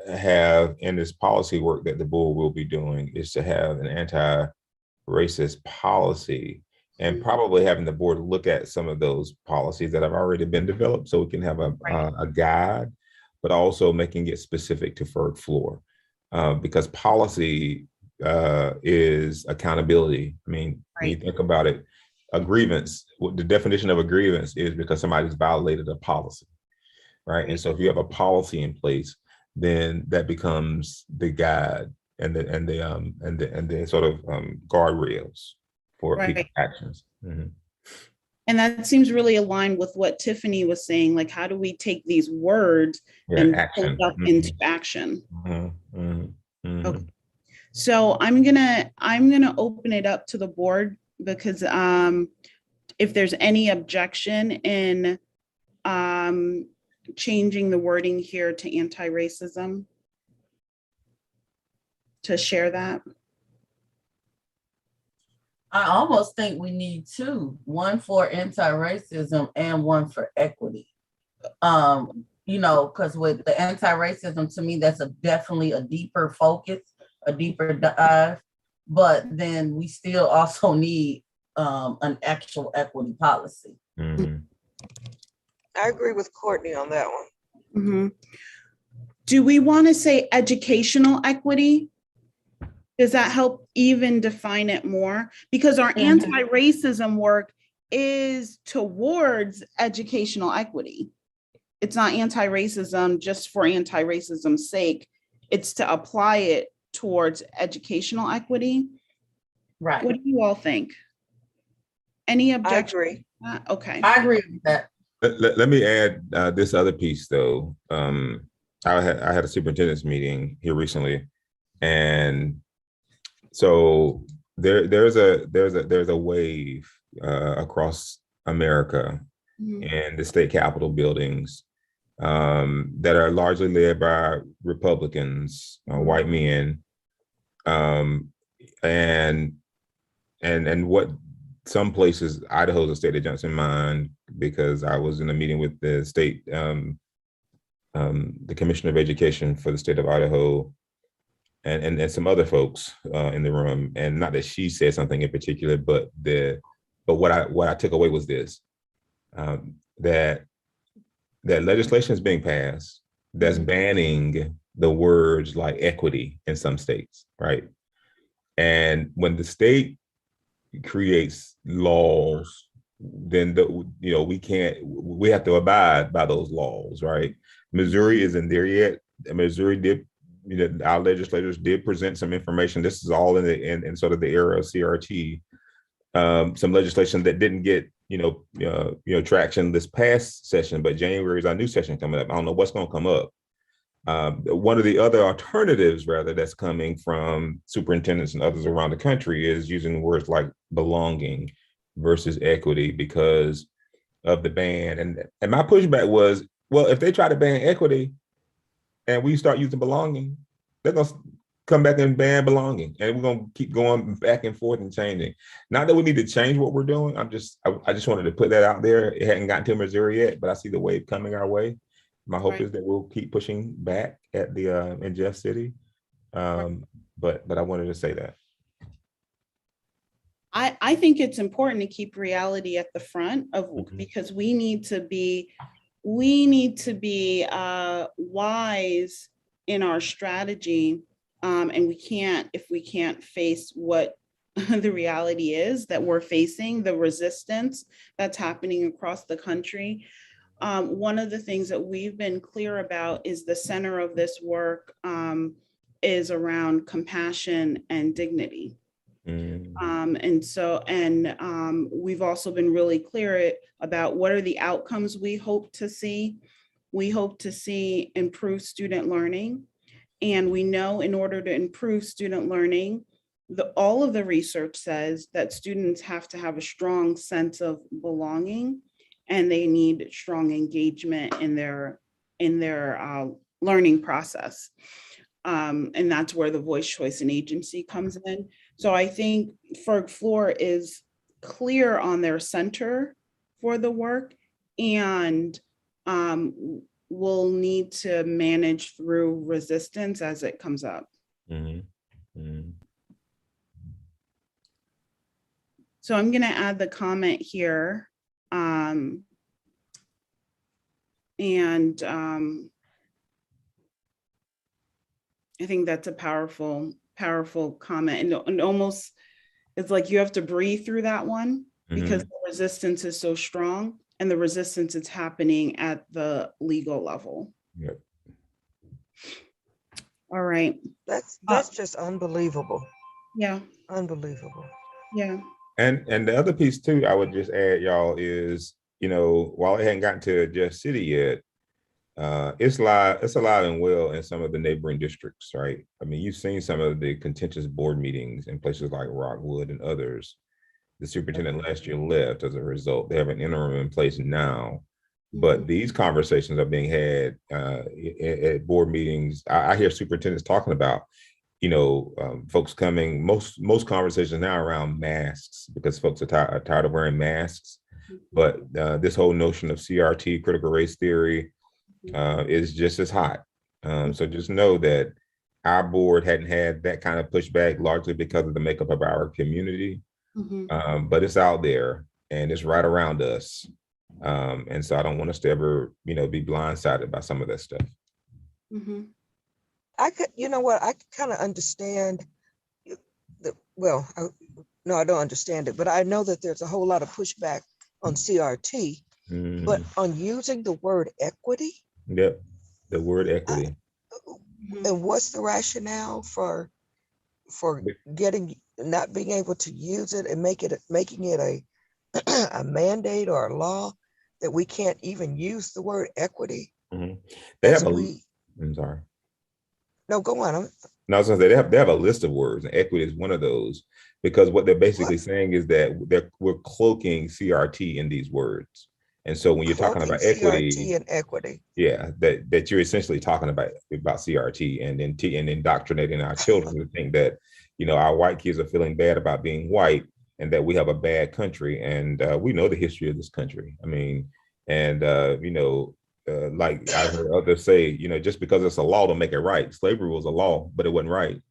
have in this policy work that the board will be doing is to have an anti-racist policy, and probably having the board look at some of those policies that have already been developed so we can have a guide, but also making it specific to third floor, because policy is accountability. I mean, when you think about it, a grievance, the definition of a grievance is because somebody's violated a policy, right? And so if you have a policy in place, then that becomes the guide and the sort of guardrails for people's actions. Mm-hmm. And that seems really aligned with what Tiffany was saying. Like, how do we take these words and put them into action? Mm-hmm. Mm-hmm. Mm-hmm. Okay. So I'm gonna open it up to the board, because if there's any objection in changing the wording here to anti-racism, to share that. I almost think we need two, one for anti-racism and one for equity. Because with the anti-racism, to me, that's definitely a deeper focus, a deeper dive. But then we still also need an actual equity policy. Mm-hmm. I agree with Courtney on that one. Mm-hmm. Do we want to say educational equity? Does that help even define it more? Because our anti-racism work is towards educational equity. It's not anti-racism just for anti-racism's sake. It's to apply it towards educational equity. Right. What do you all think? Any objection? I agree. Okay. I agree with that. Let me add this other piece, though. I had a superintendent's meeting here recently, and so there's a wave across America and the state capitol buildings that are largely led by Republicans, white men, and what some places, Idaho's a state that jumps in mind, because I was in a meeting with the state, the Commissioner of Education for the state of Idaho, and some other folks in the room. And not that she said something in particular, but what I took away was this, that legislation is being passed that's banning the words like equity in some states, right? And when the state creates laws, then we have to abide by those laws, right? Missouri isn't there yet. Missouri did, our legislators did present some information. This is all in sort of the era of CRT. Some legislation that didn't get traction this past session, but January is our new session coming up. I don't know what's going to come up. One of the other alternatives, rather, that's coming from superintendents and others around the country is using words like belonging versus equity because of the ban. And my pushback was, well, if they try to ban equity and we start using belonging, they're going to come back and ban belonging, and we're going to keep going back and forth and changing. Not that we need to change what we're doing. I just wanted to put that out there. It hadn't gotten to Missouri yet, but I see the wave coming our way. My hope is that we'll keep pushing back at the in Jeff City. But I wanted to say that. I think it's important to keep reality at the front of, Mhm. because we need to be wise in our strategy. And if we can't face what the reality is that we're facing, the resistance that's happening across the country. One of the things that we've been clear about is the center of this work is around compassion and dignity. We've also been really clear about what are the outcomes we hope to see. We hope to see improved student learning. And we know in order to improve student learning, all of the research says that students have to have a strong sense of belonging, and they need strong engagement in their learning process. And that's where the voice, choice, and agency comes in. So I think Ferg Floor is clear on their center for the work, and we'll need to manage through resistance as it comes up. Mhm. Mhm. So I'm going to add the comment here. I think that's a powerful comment, and almost it's like you have to breathe through that one because the resistance is so strong, and the resistance is happening at the legal level. Yep. All right. That's just unbelievable. Yeah. Unbelievable. Yeah. And the other piece too, I would just add, y'all, is, while it hadn't gotten to Jeff City yet, it's alive and well in some of the neighboring districts, right? I mean, you've seen some of the contentious board meetings in places like Rockwood and others. The superintendent last year left as a result. They have an interim in place now, but these conversations are being had at board meetings. I hear superintendents talking about, folks coming, most conversations now around masks, because folks are tired of wearing masks. But this whole notion of CRT, critical race theory, is just as hot. So just know that our board hadn't had that kind of pushback, largely because of the makeup of our community. But it's out there and it's right around us. And so I don't want us to ever, be blindsided by some of that stuff. I could, I kind of understand. No, I don't understand it, but I know that there's a whole lot of pushback on CRT, but on using the word equity. Yep, the word equity. And what's the rationale for not being able to use it and making it a mandate or a law that we can't even use the word equity? They have I'm sorry. No, go on. No, I was gonna say they have a list of words, and equity is one of those, because what they're basically saying is that we're cloaking CRT in these words. And so when you're talking about equity, CRT and equity, yeah, that you're essentially talking about CRT and indoctrinating our children to think that, our white kids are feeling bad about being white and that we have a bad country. And we know the history of this country. I mean, and like I heard others say, just because it's a law don't make it right. Slavery was a law, but it wasn't right?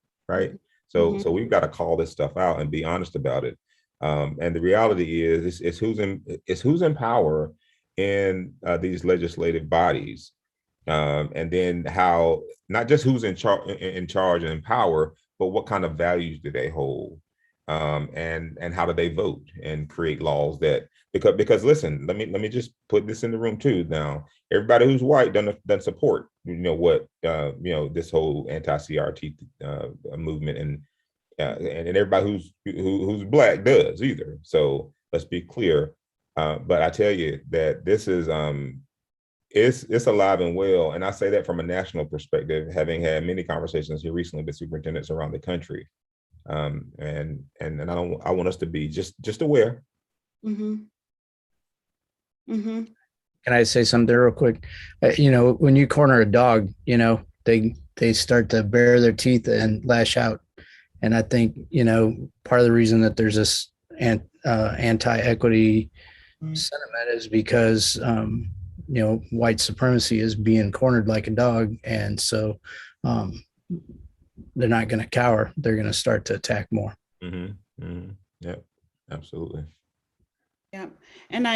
So we've got to call this stuff out and be honest about it. And the reality is, it's who's in power in these legislative bodies, and then how, not just who's in charge and in power, but what kind of values do they hold, and how do they vote and create laws that, because listen, let me just put this in the room too. Now, everybody who's white doesn't support what this whole anti-CRT movement, and everybody who's black does either. So let's be clear. But I tell you that this is it's alive and well, and I say that from a national perspective, having had many conversations here recently with superintendents around the country, and I want us to be just aware. Can I say something real quick? When you corner a dog, they start to bare their teeth and lash out. And I think, part of the reason that there's this anti-equity sentiment is because, white supremacy is being cornered like a dog. And so they're not going to cower. They're going to start to attack more. Yep. Absolutely. Yeah, and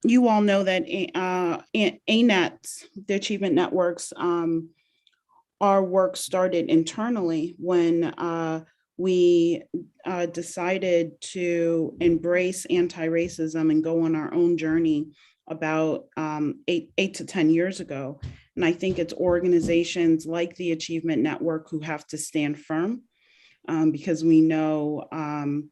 you all know that ANETs, the Achievement Networks, our work started internally when we decided to embrace anti-racism and go on our own journey about 8 to 10 years ago. And I think it's organizations like the Achievement Network who have to stand firm, because we know that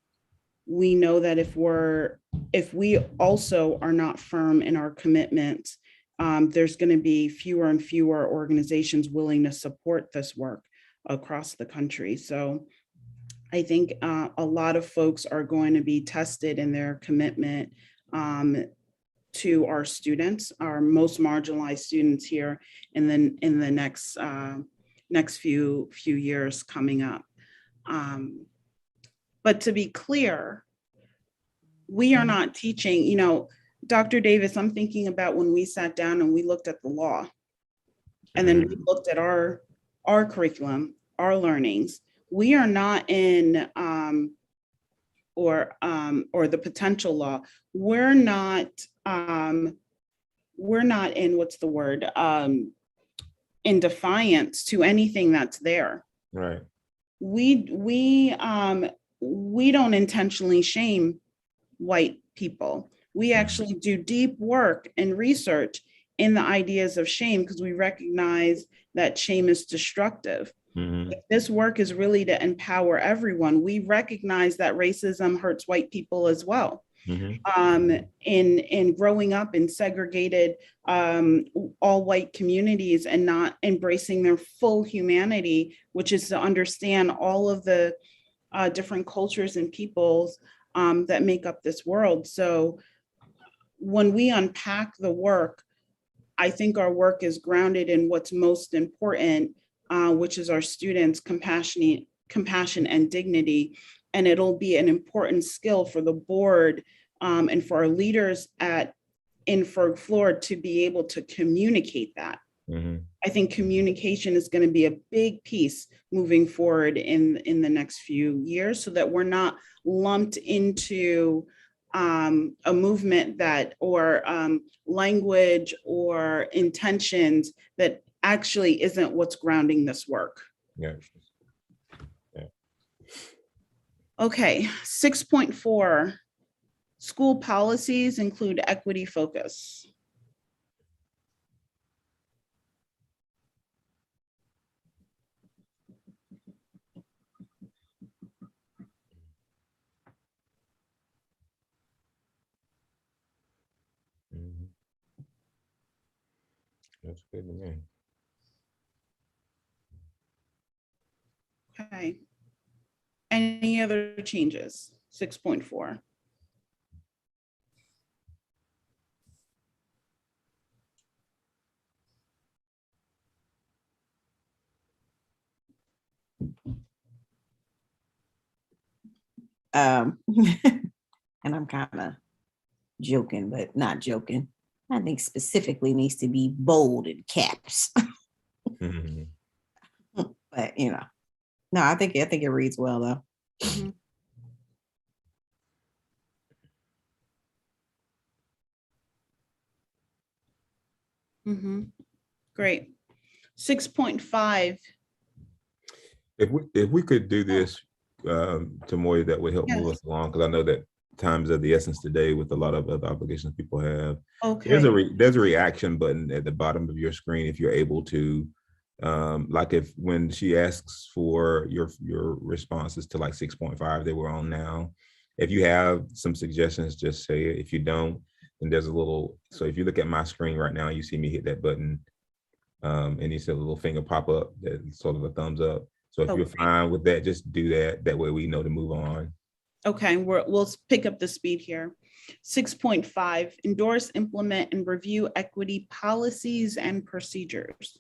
if we also are not firm in our commitment, there's going to be fewer and fewer organizations willing to support this work across the country. So I think a lot of folks are going to be tested in their commitment to our students, our most marginalized students here in the next few years coming up. But to be clear, we are not teaching, Dr. Davis, I'm thinking about when we sat down and we looked at the law, and then we looked at our curriculum, our learnings. We are not in, or the potential law. We're not in, what's the word, in defiance to anything that's there. Right. We don't intentionally shame white people. We actually do deep work and research in the ideas of shame, because we recognize that shame is destructive. This work is really to empower everyone. We recognize that racism hurts white people as well. In growing up in segregated all white communities and not embracing their full humanity, which is to understand all of the different cultures and peoples that make up this world. So when we unpack the work, I think our work is grounded in what's most important, which is our students' compassion and dignity. And it'll be an important skill for the board and for our leaders in Ferg Floor to be able to communicate that. I think communication is going to be a big piece moving forward in the next few years, so that we're not lumped into a movement that, or language or intentions that actually isn't what's grounding this work. Yeah. Okay, 6.4, school policies include equity focus. That's good to me. Okay. Any other changes? 6.4. And I'm kind of joking, but not joking. I think specifically needs to be bold in caps. But no, I think it reads well though. Great. 6.5. If we could do this, Tamoya, that would help move us along, because I know that time's of the essence today with a lot of other obligations people have. Okay. There's a reaction button at the bottom of your screen if you're able to, like when she asks for your responses to like 6.5 that we're on now. If you have some suggestions, just say it. If you don't, then there's a little, so if you look at my screen right now, you see me hit that button, and you see a little finger pop up, that's sort of a thumbs up. So if you're fine with that, just do that. That way we know to move on. Okay, we'll pick up the speed here. 6.5, endorse, implement, and review equity policies and procedures.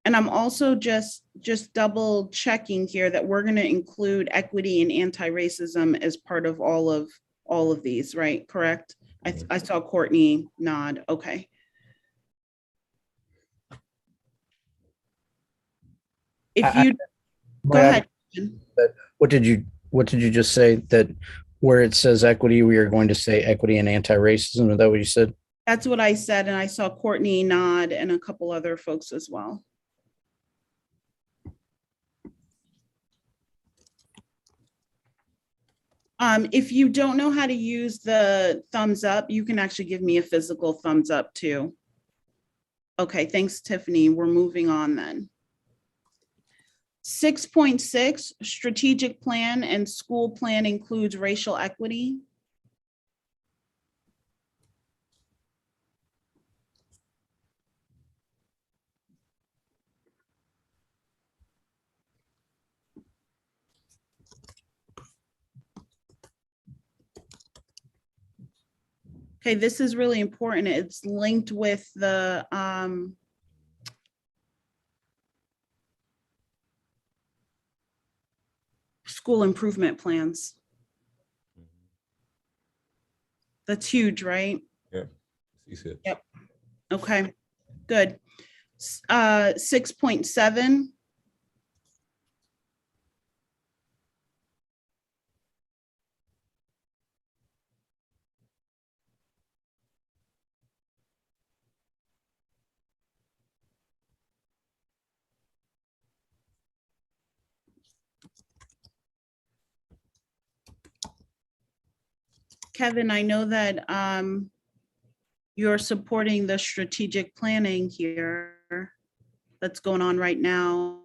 And I'm also just double checking here that we're going to include equity and anti-racism as part of all of these, right? Correct? I saw Courtney nod. Okay. If you go ahead. What did you what did you just say? That where it says equity, we are going to say equity and anti-racism? Is that what you said? That's what I said, and I saw Courtney nod and a couple other folks as well. If you don't know how to use the thumbs up, you can actually give me a physical thumbs up too. Okay, thanks, Tiffany. We're moving on then. 6.6, strategic plan and school plan includes racial equity. Okay, this is really important. It's linked with the school improvement plans. That's huge, right? Yeah. He said. Yep. Okay, good. 6.7. Kevin, I know that you're supporting the strategic planning here that's going on right now.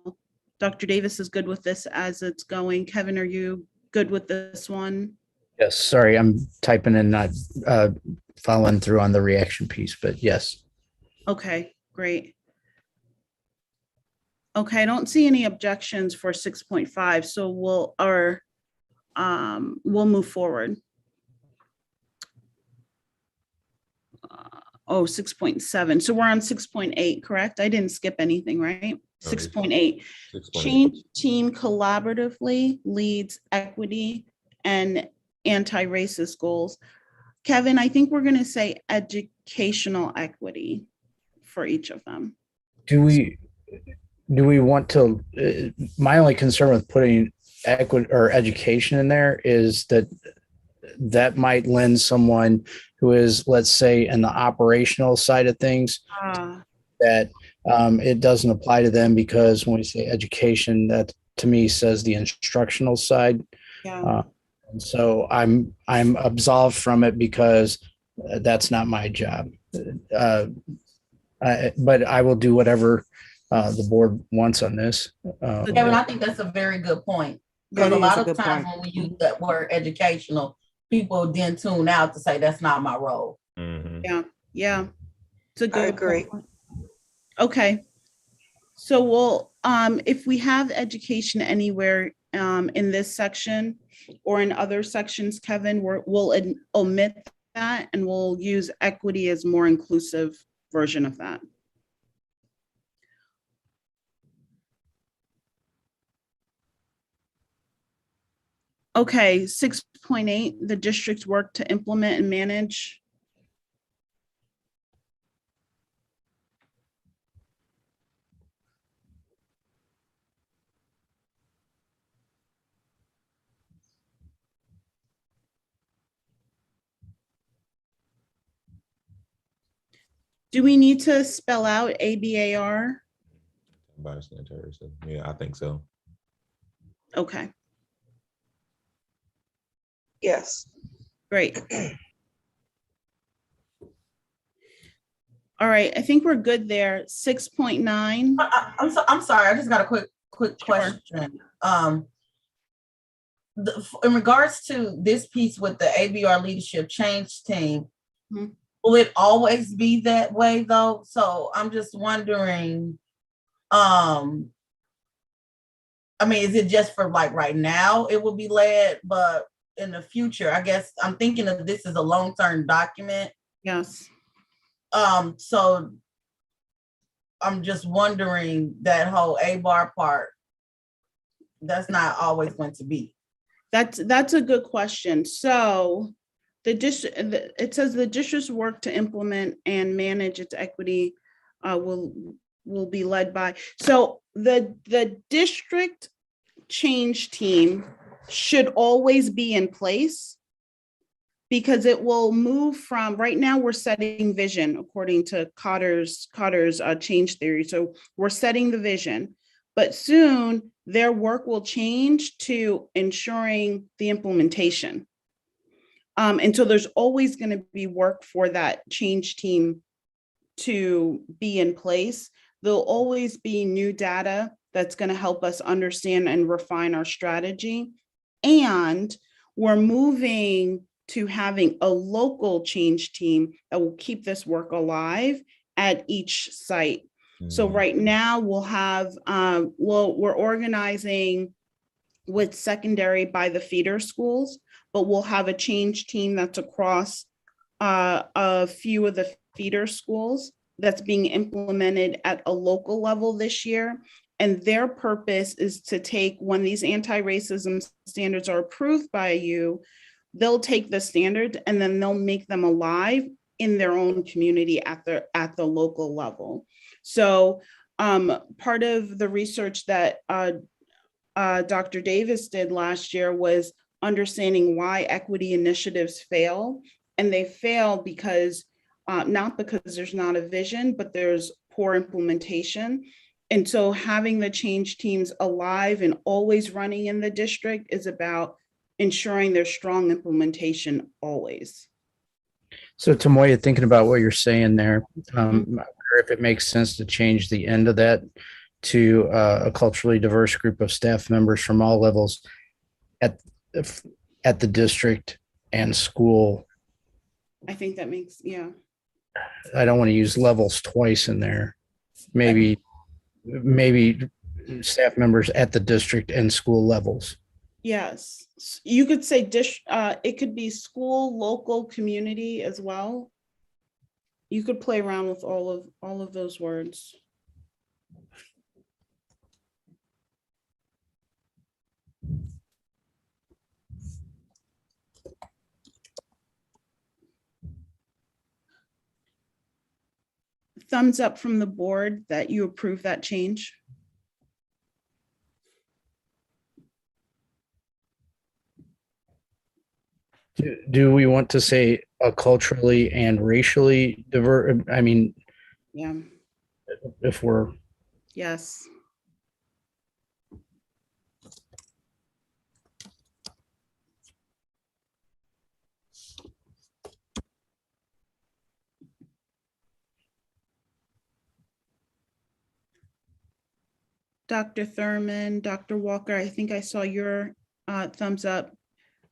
Dr. Davis is good with this as it's going. Kevin, are you good with this one? Yes, sorry, I'm typing and not following through on the reaction piece, but yes. Okay, great. Okay, I don't see any objections for 6.5, so we'll move forward. 6.7. So we're on 6.8, correct? I didn't skip anything, right? 6.8. Change team collaboratively leads equity and anti-racist goals. Kevin, I think we're going to say educational equity for each of them. Do we want to, my only concern with putting equity or education in there is that might lend someone who is, let's say, in the operational side of things, that it doesn't apply to them, because when we say education, that to me says the instructional side. Yeah. And so I'm absolved from it because that's not my job. But I will do whatever the board wants on this. Kevin, I think that's a very good point. Because a lot of times when we use that word educational, people then tune out to say that's not my role. Mm-hmm. Yeah. It's a good I agree. point. Okay. So we'll, if we have education anywhere in this section or in other sections, Kevin, we'll omit that and we'll use equity as more inclusive version of that. Okay, 6.8, the district's work to implement and manage. Do we need to spell out ABAR? Yeah, I think so. Okay, Yes. great. All right, I think we're good there. 6.9. I'm sorry, I just got a quick question. In regards to this piece with the ABR leadership change team, will it always be that way though? So I'm just wondering, I mean, is it just for like right now it will be led, but in the future, I guess I'm thinking of this as a long-term document. Yes. So I'm just wondering that whole ABAR part, that's not always going to be. That's a good question. So it says the district's work to implement and manage its equity will be led by. So the district change team should always be in place, because it will move from, right now we're setting vision according to Cotter's change theory. So we're setting the vision, but soon their work will change to ensuring the implementation. And so there's always going to be work for that change team to be in place. There'll always be new data that's going to help us understand and refine our strategy. And we're moving to having a local change team that will keep this work alive at each site. So right now we'll have, we're organizing with secondary by the feeder schools, but we'll have a change team that's across a few of the feeder schools that's being implemented at a local level this year. And their purpose is to take, when these anti-racism standards are approved by you, they'll take the standards and then they'll make them alive in their own community at the local level. So part of the research that Dr. Davis did last year was understanding why equity initiatives fail. And they fail because, not because there's not a vision, but there's poor implementation. And so having the change teams alive and always running in the district is about ensuring there's strong implementation always. So Tamoya, thinking about what you're saying there, I wonder if it makes sense to change the end of that to a culturally diverse group of staff members from all levels at the district and school. I think that makes, yeah. I don't want to use levels twice in there. Maybe staff members at the district and school levels. Yes, you could say it could be school, local, community as well. You could play around with all of those words. Thumbs up from the board that you approve that change. Do we want to say a culturally and racially diverse? I mean, Yeah. if we're, Yes. Dr. Thurman, Dr. Walker, I think I saw your thumbs up.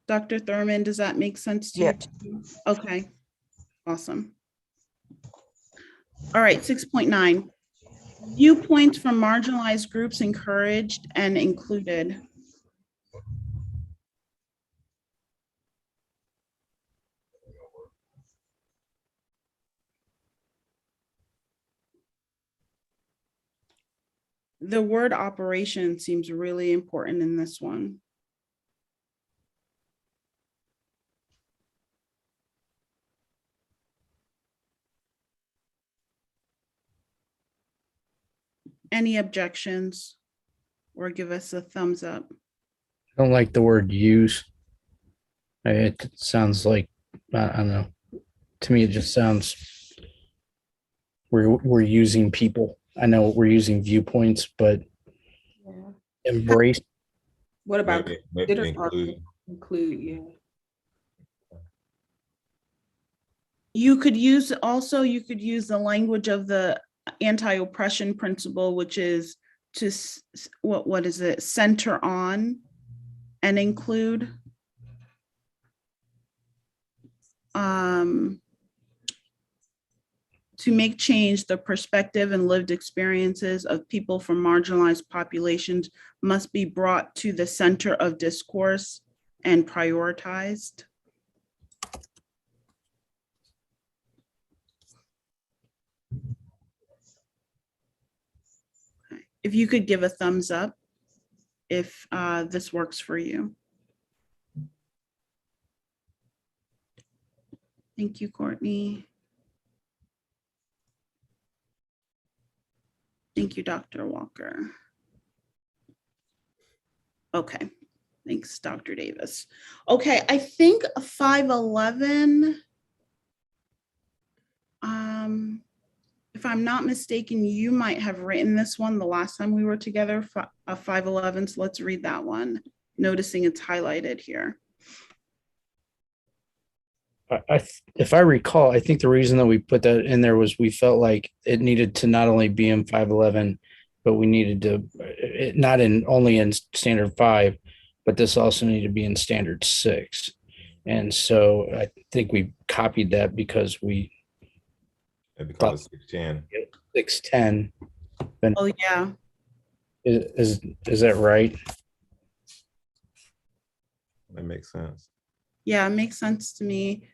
Dr. Thurman, does that make sense to you? Too? Okay, awesome. All right, 6.9. Viewpoints from marginalized groups encouraged and included. The word operation seems really important in this one. Any objections or give us a thumbs up? I don't like the word use. It sounds like, I don't know. To me, it just sounds we're using people. I know we're using viewpoints, but embrace. What about Maybe include. Yeah. You could use the language of the anti-oppression principle, which is to what is it? Center on and include. To make change, the perspective and lived experiences of people from marginalized populations must be brought to the center of discourse and prioritized. Okay. If you could give a thumbs up if this works for you. Thank you, Courtney. Thank you, Dr. Walker. Okay. Thanks, Dr. Davis. Okay, I think 511, if I'm not mistaken, you might have written this one the last time we were together, 511, so let's read that one, noticing it's highlighted here. If I recall, I think the reason that we put that in there was we felt like it needed to not only be in 511, but we needed to, not in only in standard 5, but this also needed to be in standard 6. And so I think we copied that because we Because it's 610. 610. Oh, yeah. Is that right? That makes sense. Yeah, it makes sense to me.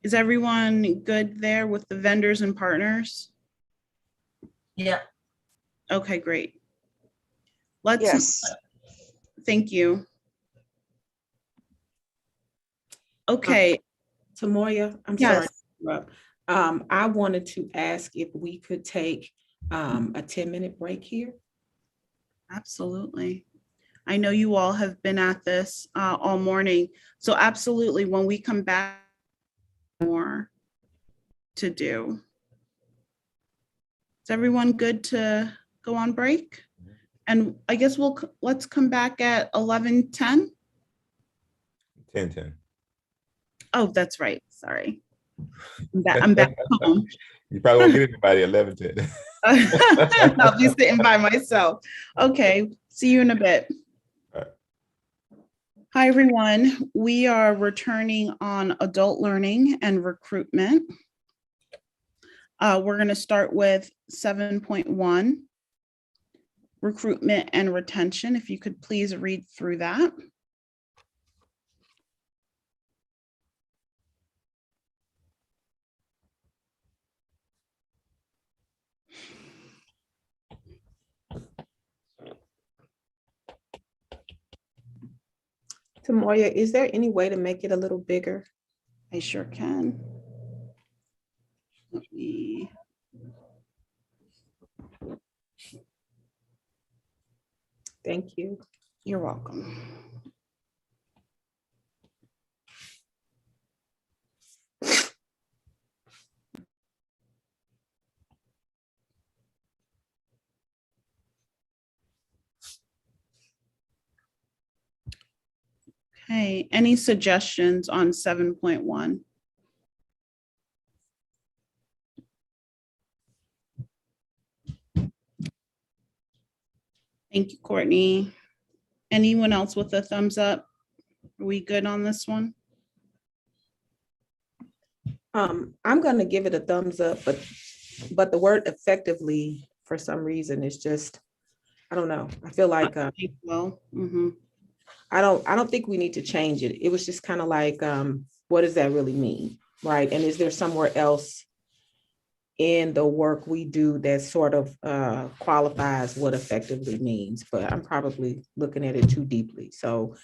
Is everyone good there with the vendors and partners? Yeah. Okay, great. Let's, Yes. thank you. Okay, Tamoya, I'm Yes. sorry. to interrupt. I wanted to ask if we could take a 10-minute break here. absolutely. I know you all have been at this all morning. So absolutely, when we come back, more to do. Is everyone good to go on break? And I guess let's come back at 11:10. 10:10. Oh, that's right. Sorry. I'm back home. You probably won't get anybody at 11:10. I'll be sitting by myself. Okay, see you in a bit. All right. Hi, everyone. We are returning on adult learning and recruitment. We're going to start with 7.1, recruitment and retention. If you could please read through that. Tamoya, is there any way to make it a little bigger? I sure can. Let me. Thank you. You're welcome. Okay, any suggestions on 7.1? Thank you, Courtney. Anyone else with a thumbs up? Are we good on this one? I'm going to give it a thumbs up, but the word effectively, for some reason, is just, I don't know. I feel like Well, I don't think we need to change it. It was just kind of like, what does that really mean, right? And is there somewhere else in the work we do that sort of qualifies what effectively means? But I'm probably looking at it too deeply. So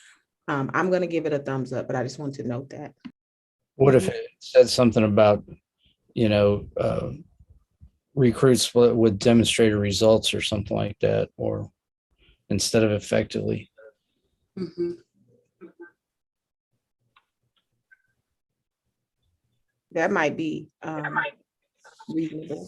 I'm going to give it a thumbs up, but I just want to note that. What if it said something about, recruits with demonstrated results or something like that, or instead of effectively? That might be reasonable.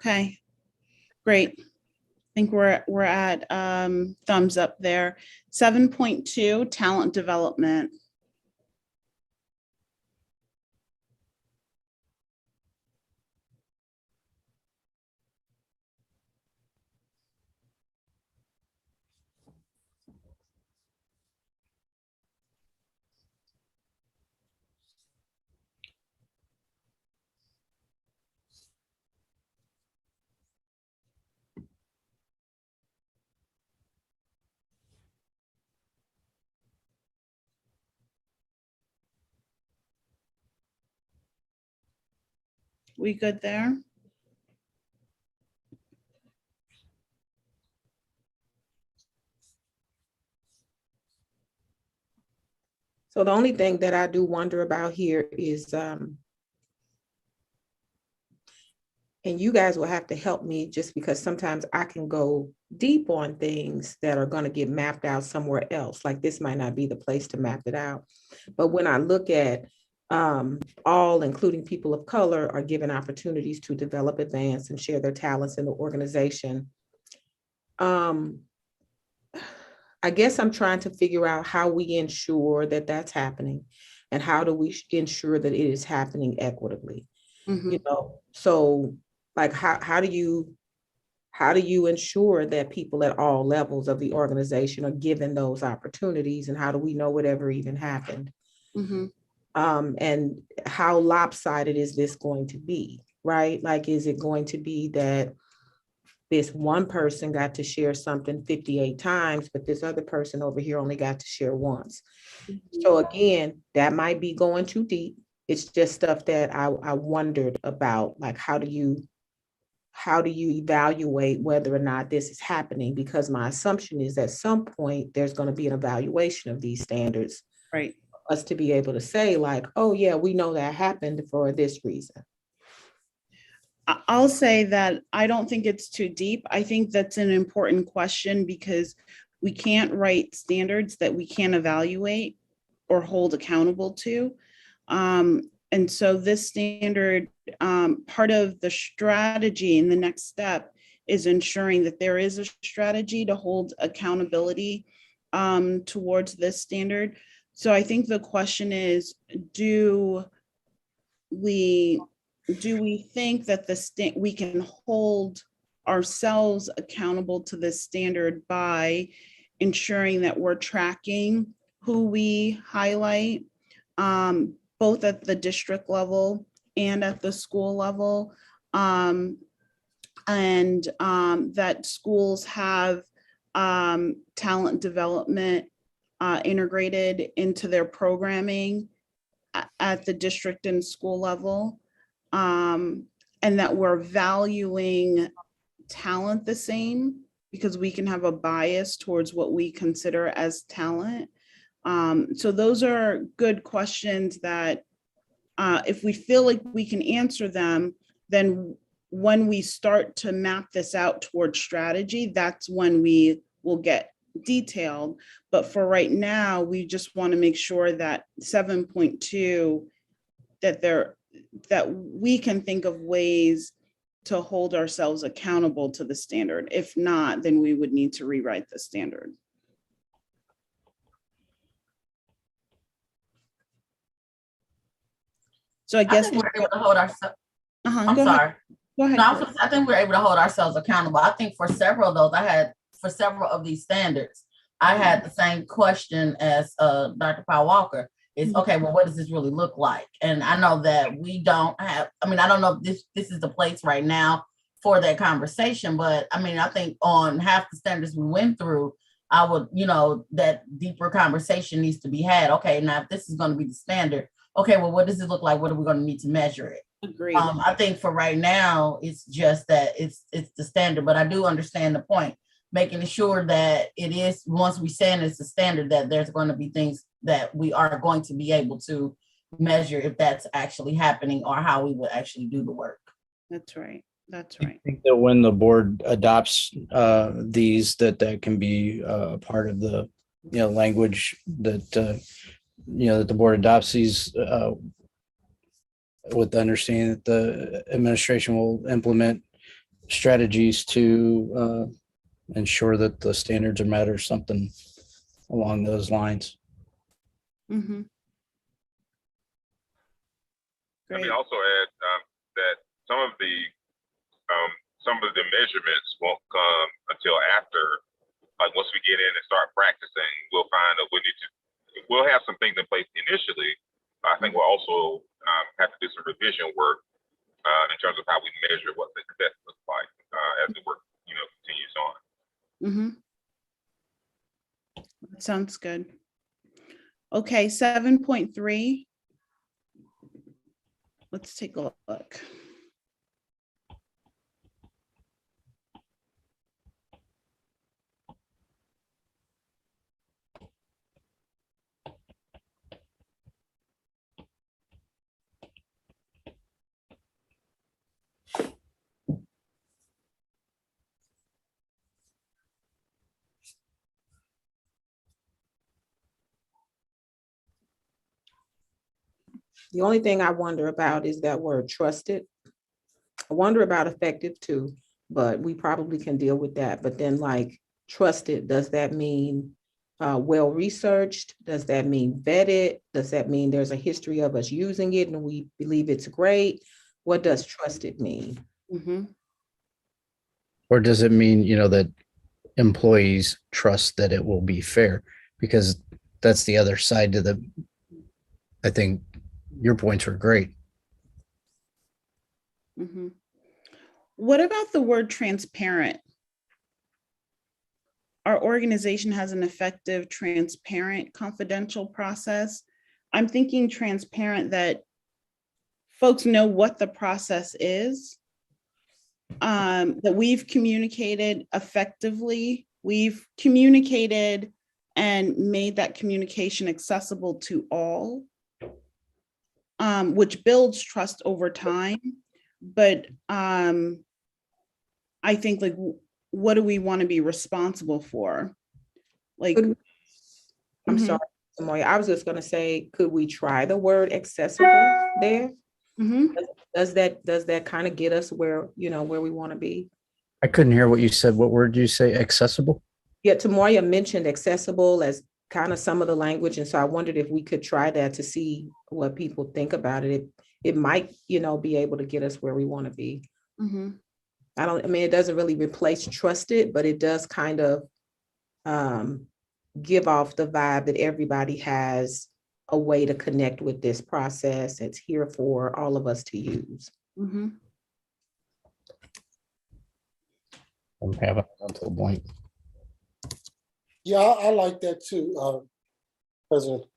Okay, great. I think we're at thumbs up there. 7.2, talent development. We good there? So the only thing that I do wonder about here is, and you guys will have to help me just because sometimes I can go deep on things that are going to get mapped out somewhere else. Like this might not be the place to map it out. But when I look at all, including people of color, are given opportunities to develop, advance, and share their talents in the organization. I guess I'm trying to figure out how we ensure that that's happening and how do we ensure that it is happening equitably. You know, so like how do you ensure that people at all levels of the organization are given those opportunities, and how do we know whatever even happened? And how lopsided is this going to be, right? Like, is it going to be that this one person got to share something 58 times, but this other person over here only got to share once? So again, that might be going too deep. It's just stuff that I wondered about, like how do you evaluate whether or not this is happening? Because my assumption is at some point there's going to be an evaluation of these standards, Right. us to be able to say like, oh yeah, we know that happened for this reason. I'll say that I don't think it's too deep. I think that's an important question because we can't write standards that we can't evaluate or hold accountable to. And so this standard, part of the strategy and the next step is ensuring that there is a strategy to hold accountability towards this standard. So I think the question is, do we think that we can hold ourselves accountable to this standard by ensuring that we're tracking who we highlight, both at the district level and at the school level, and that schools have talent development integrated into their programming at the district and school level, and that we're valuing talent the same, because we can have a bias towards what we consider as talent. So those are good questions that if we feel like we can answer them, then when we start to map this out towards strategy, that's when we will get detailed. But for right now, we just want to make sure that 7.2, that we can think of ways to hold ourselves accountable to the standard. If not, then we would need to rewrite the standard. So I guess think we're able to hold ourselves. I'm go sorry. Go ahead. No, I think we're able to hold ourselves accountable. I think for several of those, for several of these standards, I had the same question as Dr. Powell Walker. Is okay, well, what does this really look like? And I know that we don't have, I mean, I don't know if this is the place right now for that conversation, but I mean, I think on half the standards we went through, I would, that deeper conversation needs to be had. Okay, now if this is going to be the standard, okay, well, what does it look like? What are we going to need to measure it? Agreed. I think for right now, it's just that it's the standard, but I do understand the point, making sure that it is, once we say it's a standard, that there's going to be things that we are going to be able to measure if that's actually happening or how we would actually do the work. That's right. That's I right. think that when the board adopts these, that can be part of the language that that the board adopts these with the understanding that the administration will implement strategies to ensure that the standards are met or something along those lines. Mm-hmm. Let me also add that some of the measurements won't come until after, like once we get in and start practicing, we'll find that we'll have some things in place initially. I think we'll also have to do some revision work in terms of how we measure what success looks like as the work continues on. Mm-hmm. That sounds good. Okay, 7.3. Let's take a look. The only thing I wonder about is that word trusted. I wonder about effective too, but we probably can deal with that. But then like trusted, does that mean well-researched? Does that mean vetted? Does that mean there's a history of us using it and we believe it's great? What does trusted mean? Mhm. Or does it mean, that employees trust that it will be fair? Because that's the other side to I think your points were great. Mhm. What about the word transparent? Our organization has an effective, transparent, confidential process. I'm thinking transparent that folks know what the process is, that we've communicated effectively, we've communicated and made that communication accessible to all, which builds trust over time. But I think like, what do we want to be responsible for? Like, Could- I'm Mhm. sorry, Samoya, I was just gonna say, could we try the word accessible there? Mhm. Does that kind of get us where, where we want to be? I couldn't hear what you said. What word did you say? Accessible? Yeah, Tamoya mentioned accessible as kind of some of the language. And so I wondered if we could try that to see what people think about it. It might, be able to get us where we want to be. Mhm. It doesn't really replace trusted, but it does kind of give off the vibe that everybody has a way to connect with this process. It's here for all of us to use. Mhm. I'm having a mental blank. Yeah, I like that too, President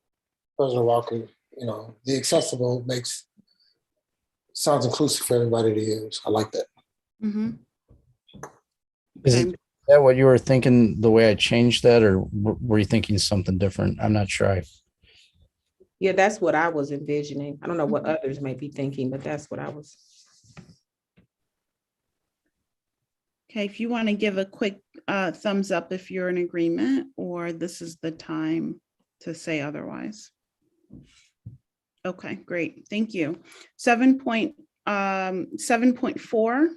Walker. The accessible sounds inclusive for everybody to use. I like that. Mhm. Is that what you were thinking, the way I changed that, or were you thinking something different? I'm not sure. Yeah, that's what I was envisioning. I don't know what others may be thinking, but that's what I was. Okay, if you want to give a quick thumbs up if you're in agreement, or this is the time to say otherwise. Okay, great. Thank you. 7.4.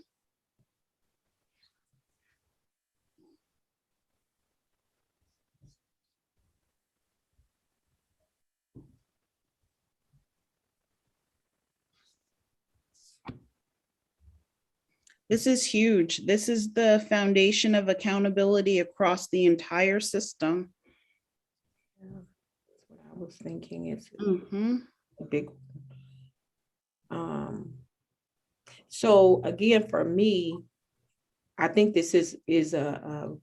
This is huge. This is the foundation of accountability across the entire system. That's what I was thinking. It's Mhm. a big. So again, for me, I think this is a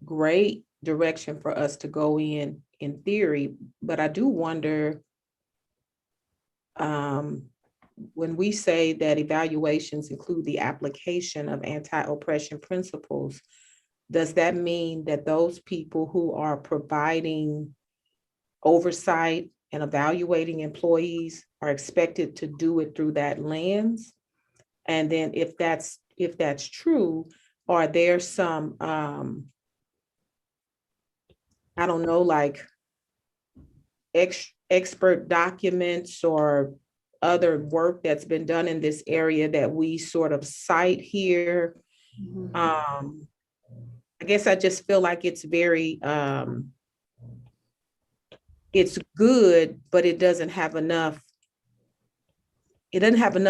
great direction for us to go in theory, but I do wonder when we say that evaluations include the application of anti-oppression principles, does that mean that those people who are providing oversight and evaluating employees are expected to do it through that lens? And then if that's true, are there some I don't know, like expert documents or other work that's been done in this area that we sort of cite here? I guess I just feel like it's very it's good, but it doesn't have enough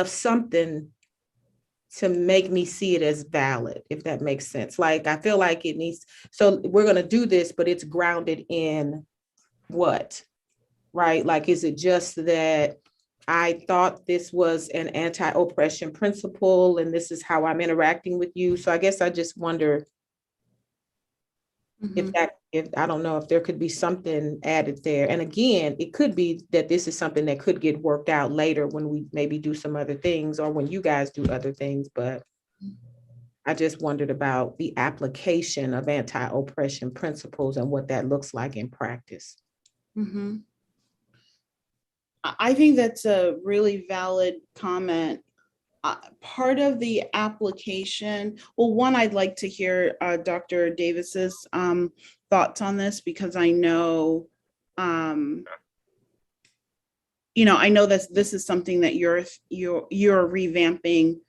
something to make me see it as valid, if that makes sense. Like, I feel like it needs, so we're going to do this, but it's grounded in what, right? Like, is it just that I thought this was an anti-oppression principle and this is how I'm interacting with you? So I guess I just wonder if I don't know if there could be something added there. And again, it could be that this is something that could get worked out later when we maybe do some other things or when you guys do other things. But I just wondered about the application of anti-oppression principles and what that looks like in practice. I think that's a really valid comment. Part of the application, well, one, I'd like to hear Dr. Davis's thoughts on this, because I know I know that this is something that you're revamping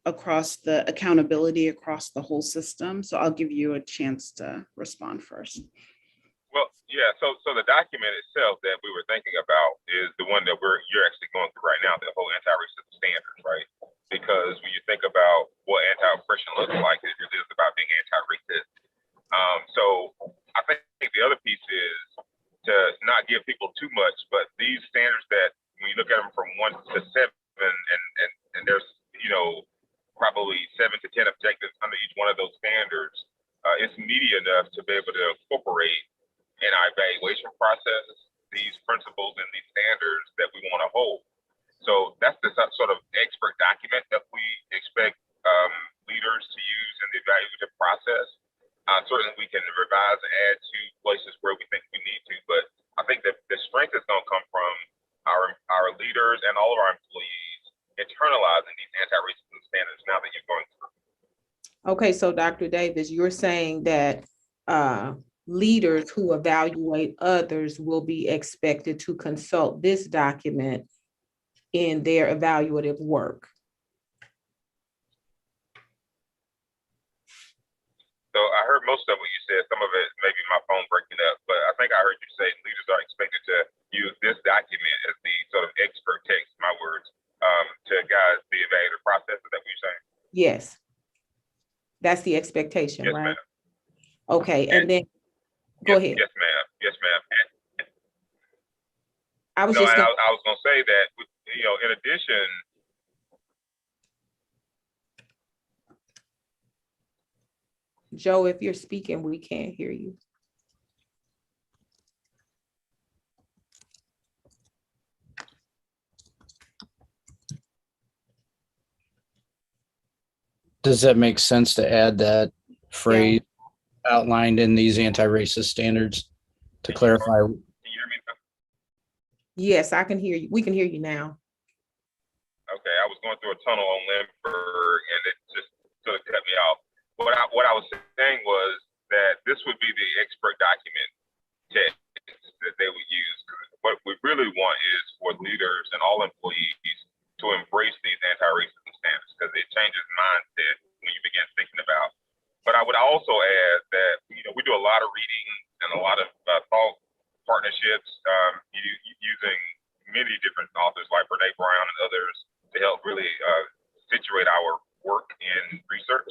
across the accountability across the whole system. So I'll give you a chance to respond first. Well, yeah, so the document itself that we were thinking about is the one that you're actually going through right now, the whole anti-racism standards, right? Because when you think about what anti-oppression looks like, it really is about being anti-racist. So I think the other piece is to not give people too much, but these standards that when you look at them from 1 to 7, and there's probably 7 to 10 objectives under each one of those standards, it's meaty enough to be able to incorporate in our evaluation process these principles and these standards that we want to hold. So that's the sort of expert document that we expect leaders to use in the evaluative process. Certainly we can revise and add to places where we think we need to, but I think that the strength is going to come from our leaders and all of our employees internalizing these anti-racism standards now that you're going through. Okay, so Dr. Davis, you're saying that leaders who evaluate others will be expected to consult this document in their evaluative work. So I heard most of what you said. Some of it maybe my phone breaking up, but I think I heard you say leaders are expected to use this document as the sort of expert text, my words, to guide the evaluative process. Is that what you're saying? Yes. That's the expectation, Yes, right? ma'am. Okay, and then go ahead. Yes, ma'am. Yes, ma'am. I was No, just and gonna, I was going to say that, in addition, Joe, if you're speaking, we can't hear you. Does that make sense to add that phrase outlined in these anti-racist standards to clarify? can you hear me now? Yes, I can hear you. We can hear you now. Okay, I was going through a tunnel on Lindbergh and it just sort of cut me off. What I was saying was that this would be the expert document text that they would use. What we really want is for leaders and all employees to embrace these anti-racism standards because it changes mindset when you begin thinking about. But I would also add that we do a lot of reading and a lot of thought partnerships using many different authors like Brene Brown and others to help really situate our work in research.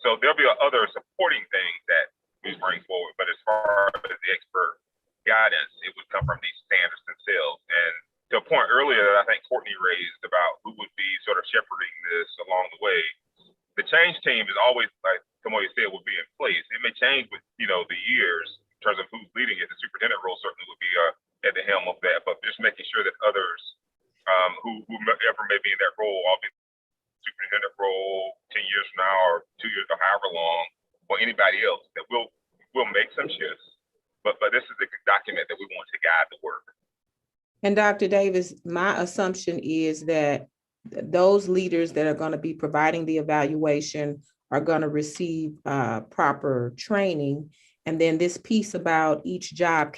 So there'll be other supporting things that we bring forward, but as far as the expert guidance, it would come from these standards themselves. And to a point earlier that I think Courtney raised about who would be sort of shepherding this along the way, the change team is always, like Kamoya said, will be in place. It may change with the years in terms of who's leading it. The superintendent role certainly would be at the helm of that, but just making sure that others whoever may be in that role, I'll be superintendent role 10 years from now or 2 years or however long, or anybody else, that we'll make some shifts. But this is the document that we want to guide the work. And Dr. Davis, my assumption is that those leaders that are going to be providing the evaluation are going to receive proper training. And then this piece about each job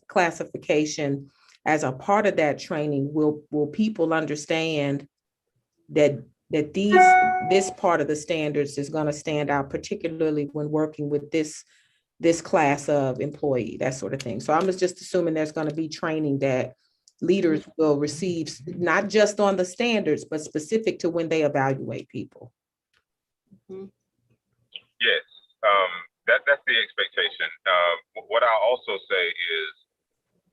classification as a part of that training, will people understand that this part of the standards is going to stand out, particularly when working with this class of employee, that sort of thing. So I'm just assuming there's going to be training that leaders will receive, not just on the standards, but specific to when they evaluate people. Yes, that's the expectation. What I'll also say is,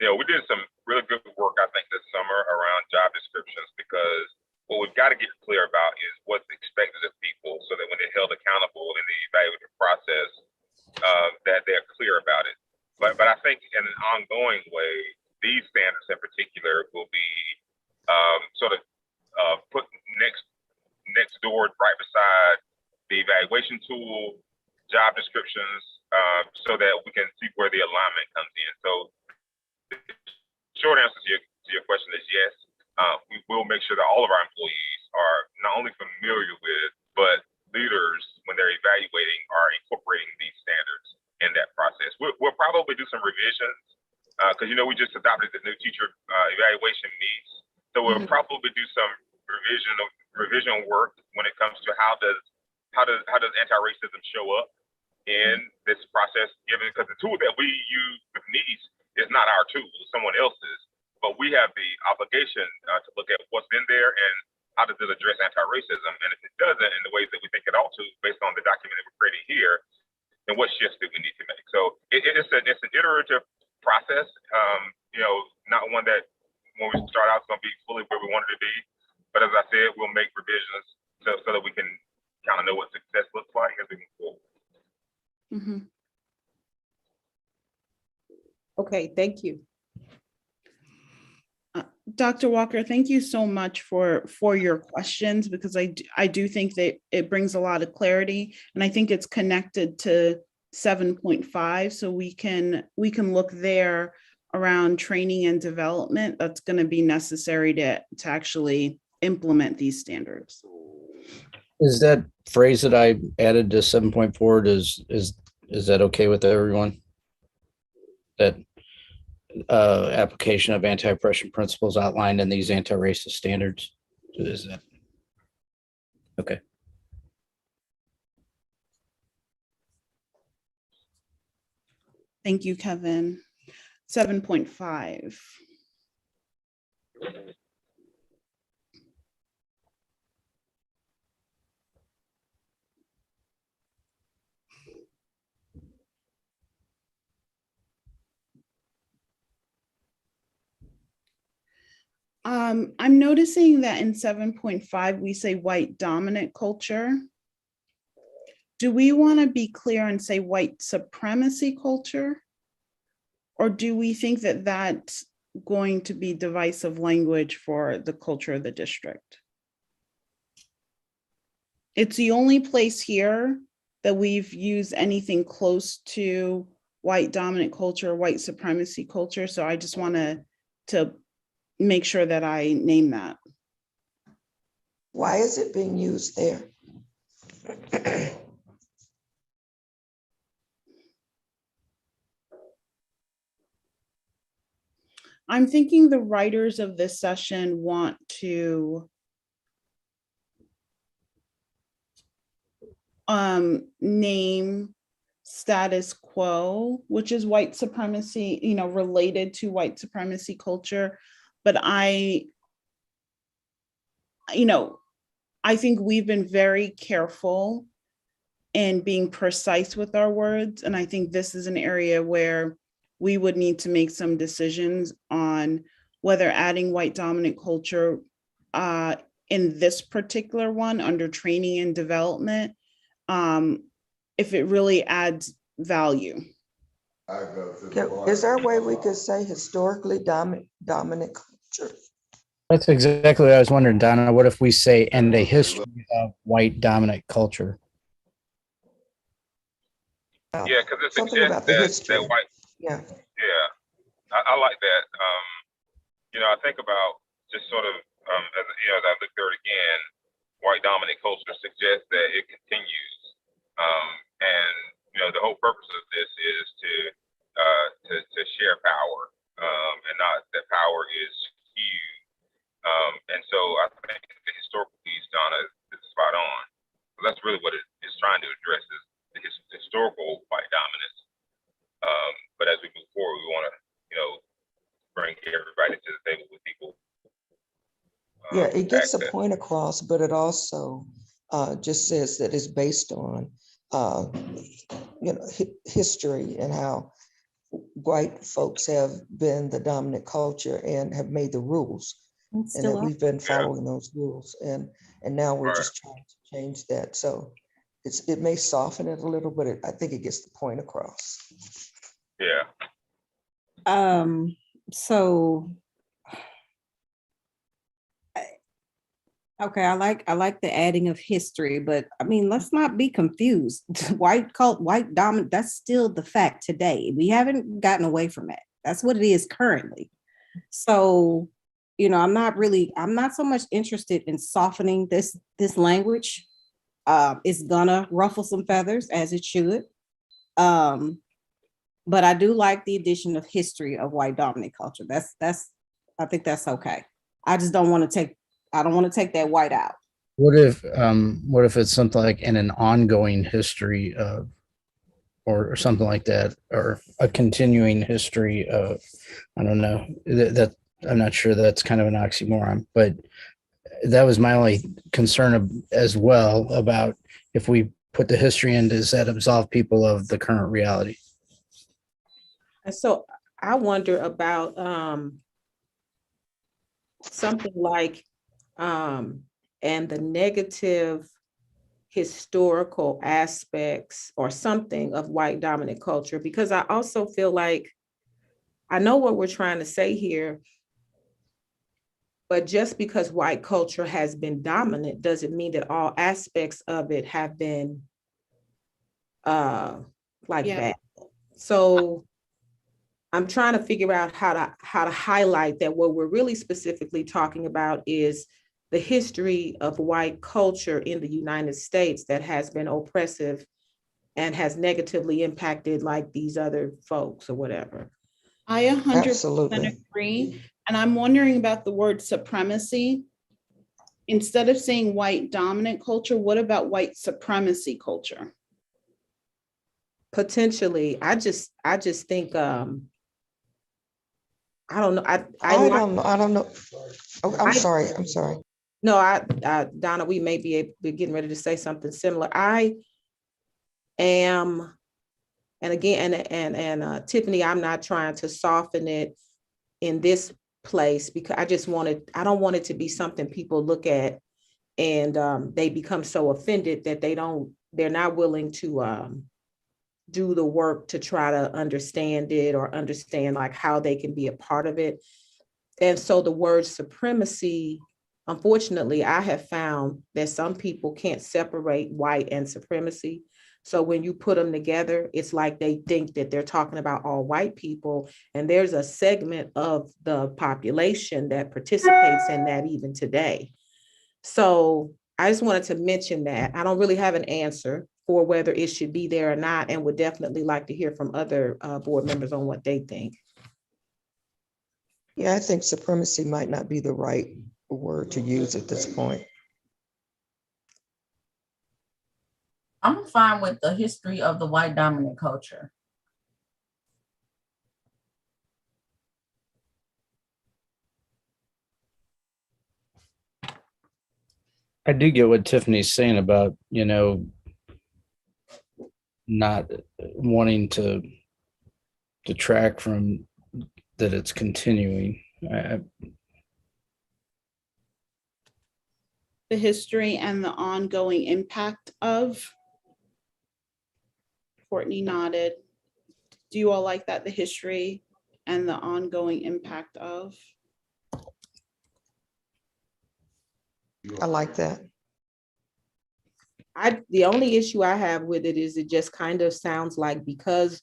we did some really good work, I think, this summer around job descriptions, because what we've got to get clear about is what's expected of people so that when they're held accountable in the evaluative process, that they're clear about it. But I think in an ongoing way, these standards in particular will be sort of put next door right beside the evaluation tool, job descriptions, so that we can see where the alignment comes in. So the short answer to your question is yes. We will make sure that all of our employees are not only familiar with, but leaders, when they're evaluating, are incorporating these standards in that process. We'll probably do some revisions because we just adopted the new teacher evaluation needs. So we'll probably do some revision work when it comes to how does anti-racism show up in this process, given because the tool that we use with needs is not our tool, it's someone else's. But we have the obligation to look at what's in there and how does it address anti-racism. And if it doesn't in the ways that we think it ought to, based on the document that we're creating here, then what shifts do we need to make? So it's an iterative process, not one that when we start out, it's going to be fully where we want it to be. But as I said, we'll make revisions so that we can kind of know what success looks like as we move forward. Mhm. Okay, thank you. Dr. Walker, thank you so much for your questions, because I do think that it brings a lot of clarity, and I think it's connected to 7.5, so we can look there around training and development that's going to be necessary to actually implement these standards. Is that phrase that I added to 7.4, is that okay with everyone? That application of anti-oppression principles outlined in these anti-racist standards? Is that okay? Thank you, Kevin. 7.5. I'm noticing that in 7.5, we say white dominant culture. Do we want to be clear and say white supremacy culture? Or do we think that that's going to be divisive language for the culture of the district? It's the only place here that we've used anything close to white dominant culture, white supremacy culture. So I just want to make sure that I name that. Why is it being used there? I'm thinking the writers of this session want to name status quo, which is white supremacy, related to white supremacy culture. But I think we've been very careful in being precise with our words. And I think this is an area where we would need to make some decisions on whether adding white dominant culture in this particular one under training and development, if it really adds value. Is there a way we could say historically dominant culture? That's exactly what I was wondering, Donna. What if we say, and the history of white dominant culture? Yeah, because it Something about suggests the history. that white. Yeah. Yeah, I like that. I think about just sort of as I look through it again, white dominant culture suggests that it continues, and the whole purpose of this is to share power, and not that power is skewed. And so I think the historical piece, Donna, is spot on. So that's really what it is trying to address, is the historical white dominance. But as we move forward, we want to, bring everybody to the table with equal. Yeah, it gets access. the point across, but it also just says that it's based on, history and how white folks have been the dominant culture and have made the rules, and that we've been following those rules, and now we're just trying to change that. So it may soften it a little, but I think it gets the point across. Yeah. So, okay, I like the adding of history, but I mean, let's not be confused. White dominant, that's still the fact today. We haven't gotten away from it. That's what it is currently. So, I'm not so much interested in softening this language. It's gonna ruffle some feathers, as it should. But I do like the addition of history of white dominant culture. I think that's okay. I just don't want to take that white out. What if it's something like in an ongoing history of, or something like that, or a continuing history of, I don't know, that I'm not sure, that's kind of an oxymoron, but that was my only concern as well, about if we put the history in, does that absolve people of the current reality? And so I wonder about something like and the negative historical aspects or something of white dominant culture, because I also feel like I know what we're trying to say here, but just because white culture has been dominant doesn't mean that all aspects of it have been like that. So I'm trying to figure out how to highlight that what we're really specifically talking about is the history of white culture in the United States that has been oppressive and has negatively impacted like these other folks or whatever. I 100% Absolutely. agree. And I'm wondering about the word supremacy. Instead of saying white dominant culture, what about white supremacy culture? Potentially, I just think I don't know. I don't know. Oh, I'm I- sorry. No, Donna, we may be getting ready to say something similar. I am, and again, and Tiffany, I'm not trying to soften it in this place because I don't want it to be something people look at and they become so offended that they're not willing to do the work to try to understand it or understand like how they can be a part of it. And so the word supremacy, unfortunately, I have found that some people can't separate white and supremacy. So when you put them together, it's like they think that they're talking about all white people. And there's a segment of the population that participates in that even today. So I just wanted to mention that. I don't really have an answer for whether it should be there or not, and would definitely like to hear from other board members on what they think. Yeah, I think supremacy might not be the right word to use at this point. I'm fine with the history of the white dominant culture. I do get what Tiffany's saying about, not wanting to detract from that it's continuing. The history and the ongoing impact of. Courtney nodded. Do you all like that? The history and the ongoing impact of? I like that. The only issue I have with it is it just kind of sounds like because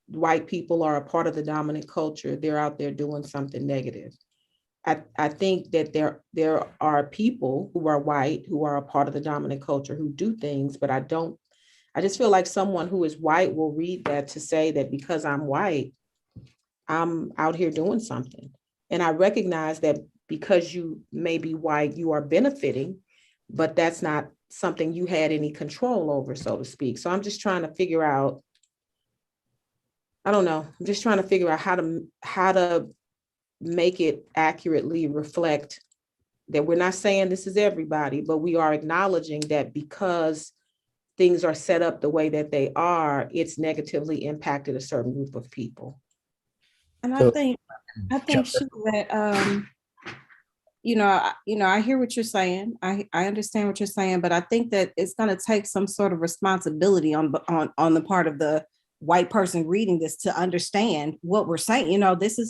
white people are a part of the dominant culture, they're out there doing something negative. I think that there are people who are white who are a part of the dominant culture who do things, but I just feel like someone who is white will read that to say that because I'm white, I'm out here doing something. And I recognize that because you may be white, you are benefiting, but that's not something you had any control over, so to speak. So I'm just trying to figure out, I don't know, I'm just trying to figure out how to make it accurately reflect that we're not saying this is everybody, but we are acknowledging that because things are set up the way that they are, it's negatively impacted a certain group of people. And So- I think too that I hear what you're saying. I understand what you're saying, but I think that it's going to take some sort of responsibility on the part of the white person reading this to understand what we're saying.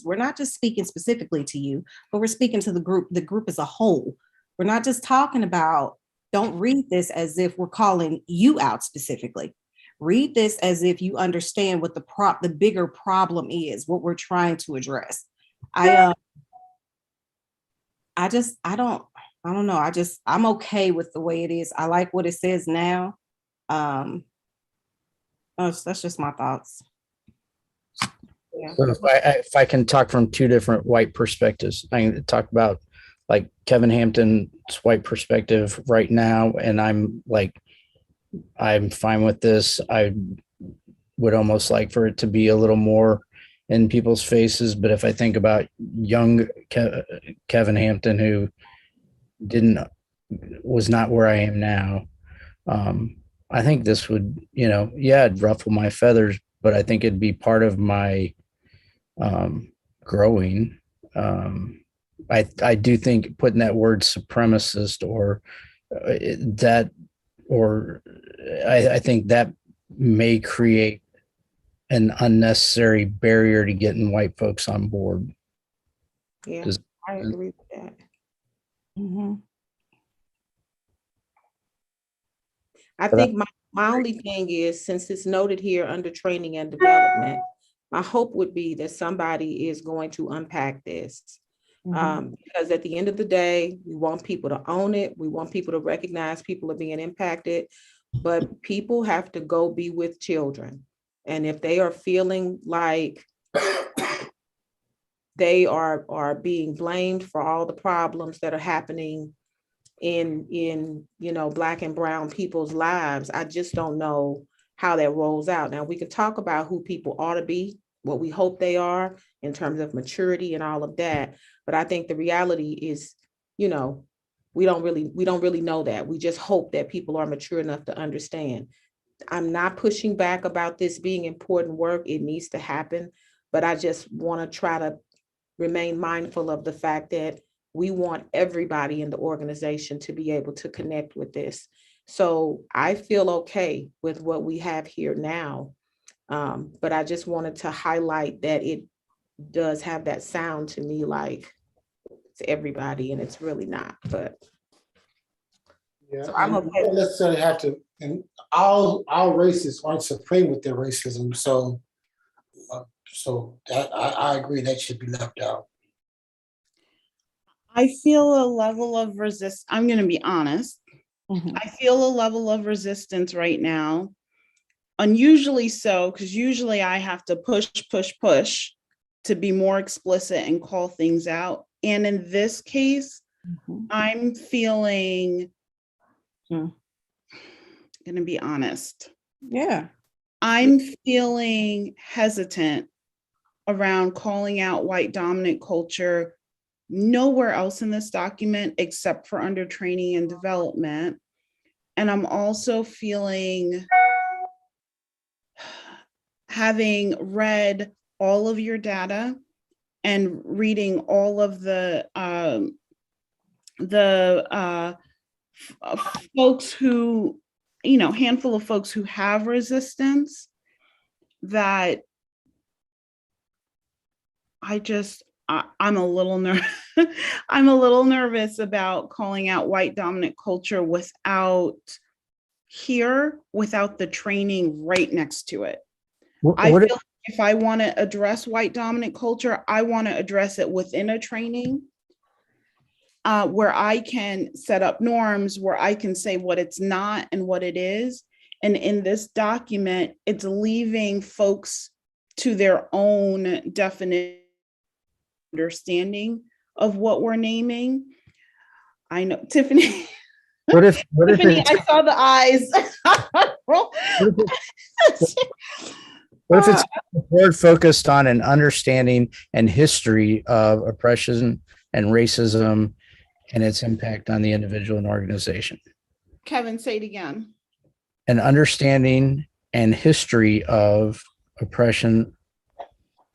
We're not just speaking specifically to you, but we're speaking to the group as a whole. We're not just talking about, don't read this as if we're calling you out specifically. Read this as if you understand what the bigger problem is, what we're trying to address. I don't know. I'm okay with the way it is. I like what it says now. That's just my thoughts. So if I can talk from two different white perspectives, I can talk about like Kevin Hampton's white perspective right now, and I'm fine with this. I would almost like for it to be a little more in people's faces. But if I think about young Kevin Hampton, who was not where I am now, I think this would, it'd ruffle my feathers, but I think it'd be part of my growing. I do think putting that word supremacist I think that may create an unnecessary barrier to getting white folks on board. Yeah, I agree with that. I think my only thing is, since it's noted here under training and development, my hope would be that somebody is going to unpack this. Because at the end of the day, we want people to own it. We want people to recognize people are being impacted, but people have to go be with children. And if they are feeling like they are being blamed for all the problems that are happening in Black and brown people's lives, I just don't know how that rolls out. Now, we can talk about who people ought to be, what we hope they are in terms of maturity and all of that. But I think the reality is, we don't really know that. We just hope that people are mature enough to understand. I'm not pushing back about this being important work. It needs to happen. But I just want to try to remain mindful of the fact that we want everybody in the organization to be able to connect with this. So I feel okay with what we have here now. But I just wanted to highlight that it does have that sound to me like it's everybody, and it's really not. But yeah, so I'm okay. You don't necessarily have to, and all races aren't supreme with their racism. So that I agree that should be left out. I feel a level of I'm going to be honest. I feel a level of resistance right now. Unusually so, because usually I have to push to be more explicit and call things out. And in this case, I'm feeling, going to be honest. Yeah. I'm feeling hesitant around calling out white dominant culture nowhere else in this document except for under training and development. And I'm also feeling, having read all of your data and reading all of the folks who, handful of folks who have resistance, that I'm a little nervous about calling out white dominant culture without the training right next to it. I feel like if I want to address white dominant culture, I want to address it within a training where I can set up norms, where I can say what it's not and what it is. And in this document, it's leaving folks to their own definite understanding of what we're naming. I know, Tiffany. Tiffany, I saw the eyes. What if it's more focused on an understanding and history of oppression and racism and its impact on the individual and organization? Kevin, say it again. An understanding and history of oppression,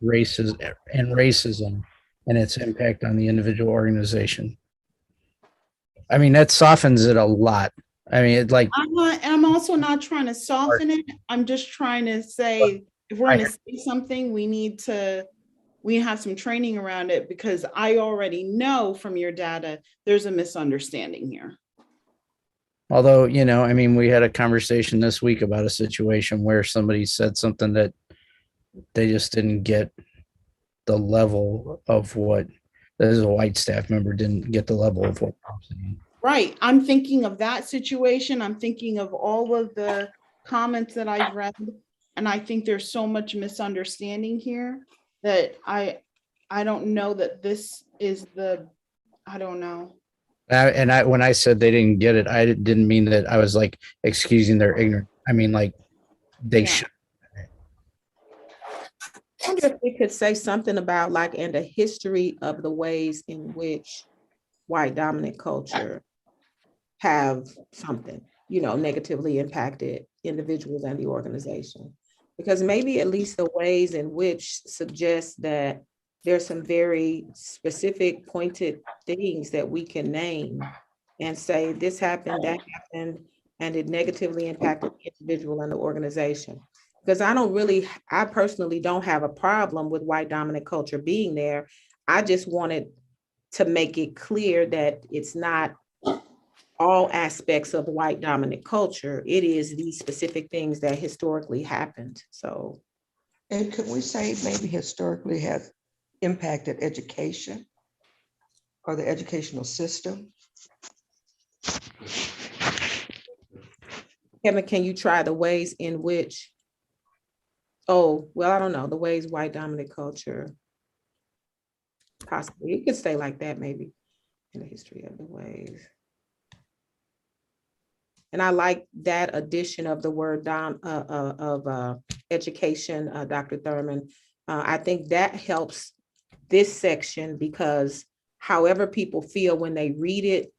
racism and its impact on the individual organization. I mean, that softens it a lot. I mean, I'm also not trying to soften it. I'm just trying to say, if we're going to say something, we have some training around it, because I already know from your data, there's a misunderstanding here. Although, we had a conversation this week about a situation where somebody said something that they just didn't get the level of what, as a white staff member, didn't get the level of what I'm saying. Right. I'm thinking of that situation. I'm thinking of all of the comments that I've read, and I think there's so much misunderstanding here. that I don't know that this is I don't know. When I said they didn't get it, I didn't mean that I was like excusing their ignorance. I mean, like they Yeah. should. I wonder if we could say something about like in the history of the ways in which white dominant culture have something, negatively impacted individuals and the organization. Because maybe at least the ways in which suggest that there's some very specific pointed things that we can name and say this happened, that happened, and it negatively impacted the individual and the organization. Because I personally don't have a problem with white dominant culture being there. I just wanted to make it clear that it's not all aspects of white dominant culture. It is these specific things that historically happened. So. And could we say maybe historically has impacted education or the educational system? Kevin, can you try the ways in which, I don't know, the ways white dominant culture, possibly, you could stay like that maybe, in the history of the ways. And I like that addition of the word education, Dr. Thurman. I think that helps this section because however people feel when they read it,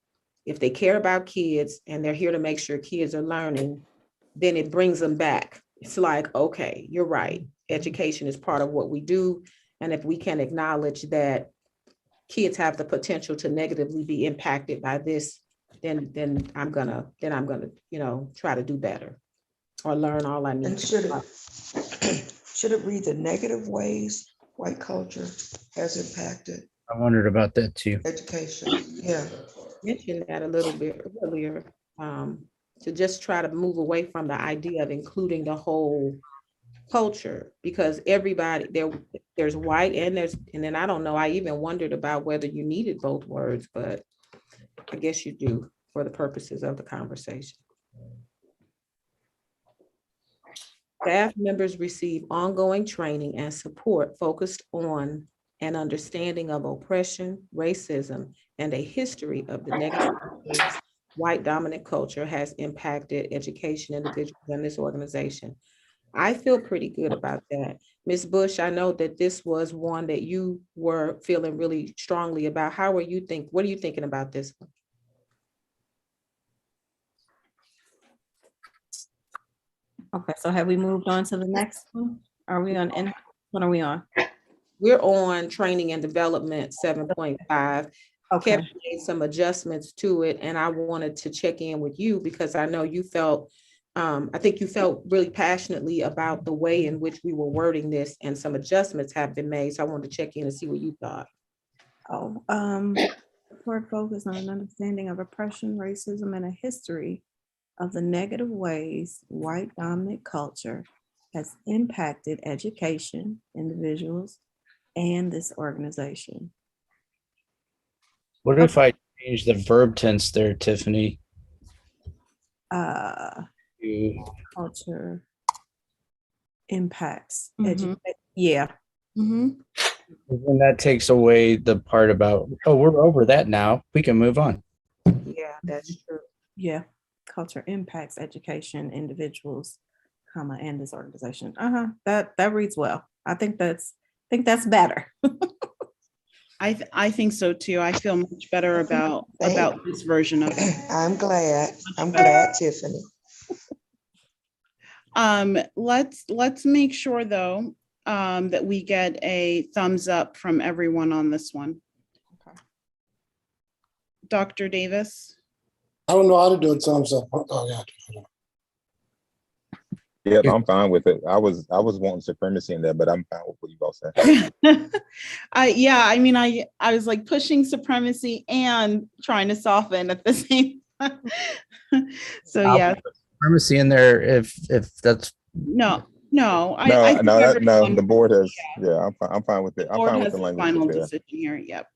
if they care about kids and they're here to make sure kids are learning, then it brings them back. It's like, okay, you're right. Education is part of what we do. And if we can acknowledge that kids have the potential to negatively be impacted by this, then I'm gonna, try to do better or learn all I need. And should it read the negative ways white culture has impacted I wondered about that too. education? Yeah. Mentioned that a little bit earlier, to just try to move away from the idea of including the whole culture, because everybody there's white and then I don't know, I even wondered about whether you needed both words, but I guess you do for the purposes of the conversation. Staff members receive ongoing training and support focused on an understanding of oppression, racism, and a history of the negative ways white dominant culture has impacted education individuals in this organization. I feel pretty good about that. Ms. Bush, I know that this was one that you were feeling really strongly about. What are you thinking about this one? Okay, so have we moved on to the next one? Are we on, what are we on? We're on training and development 7.5. Okay. Kevin made some adjustments to it, and I wanted to check in with you because I know you felt, I think you felt really passionately about the way in which we were wording this, and some adjustments have been made. So I wanted to check in and see what you thought. Support focus on an understanding of oppression, racism, and a history of the negative ways white dominant culture has impacted education, individuals, and this organization. What if I change the verb tense there, Tiffany? Culture impacts. Yeah. And that takes away the part about, we're over that now. We can move on. Yeah, that's true. Yeah. Culture impacts education, individuals, and this organization. That reads well. I think that's better. I think so too. I feel much better about this version of it. I'm glad, Tiffany. Let's make sure though, that we get a thumbs up from everyone on this one. Okay. Dr. Davis? I don't know how to do a thumbs up. Oh, yeah. Yeah, I'm fine with it. I was wanting supremacy in there, but I'm fine with what you both said. Yeah, I mean, I was like pushing supremacy and trying to soften at the same time. So yeah. Supremacy in there if that's No. No, the board has, I'm fine with it. I'm fine with the language. Final decision here, yep.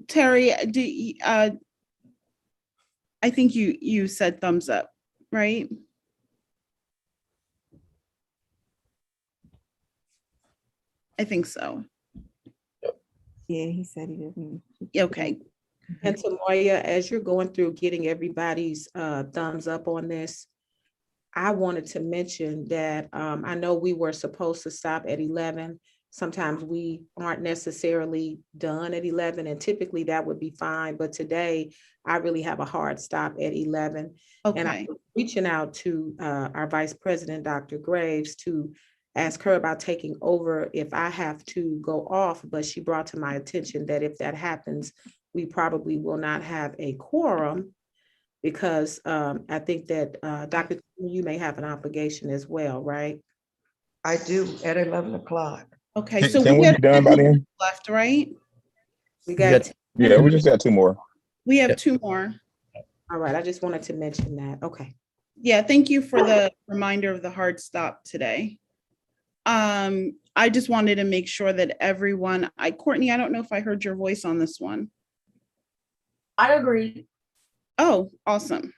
Terry, I think you said thumbs up, right? I think so. Yeah, he said he didn't. Okay. And Tamoya, as you're going through getting everybody's thumbs up on this, I wanted to mention that I know we were supposed to stop at 11. Sometimes we aren't necessarily done at 11, and typically that would be fine. But today, I really have a hard stop at 11. And I'm Okay. reaching out to our Vice President, Dr. Graves, to ask her about taking over if I have to go off. But she brought to my attention that if that happens, we probably will not have a quorum, because I think that Dr. You may have an obligation as well, right? I do at 11 o'clock. Okay. Can- So can we we have be done 10 by then? minutes left, right? We You got, got- Yeah, we just got 2 more. We have Yep. 2 more. all right, I just wanted to mention that. Okay. Yeah, thank you for the reminder of the hard stop today. I just wanted to make sure that everyone, Courtney, I don't know if I heard your voice on this one. I agree. Oh, awesome.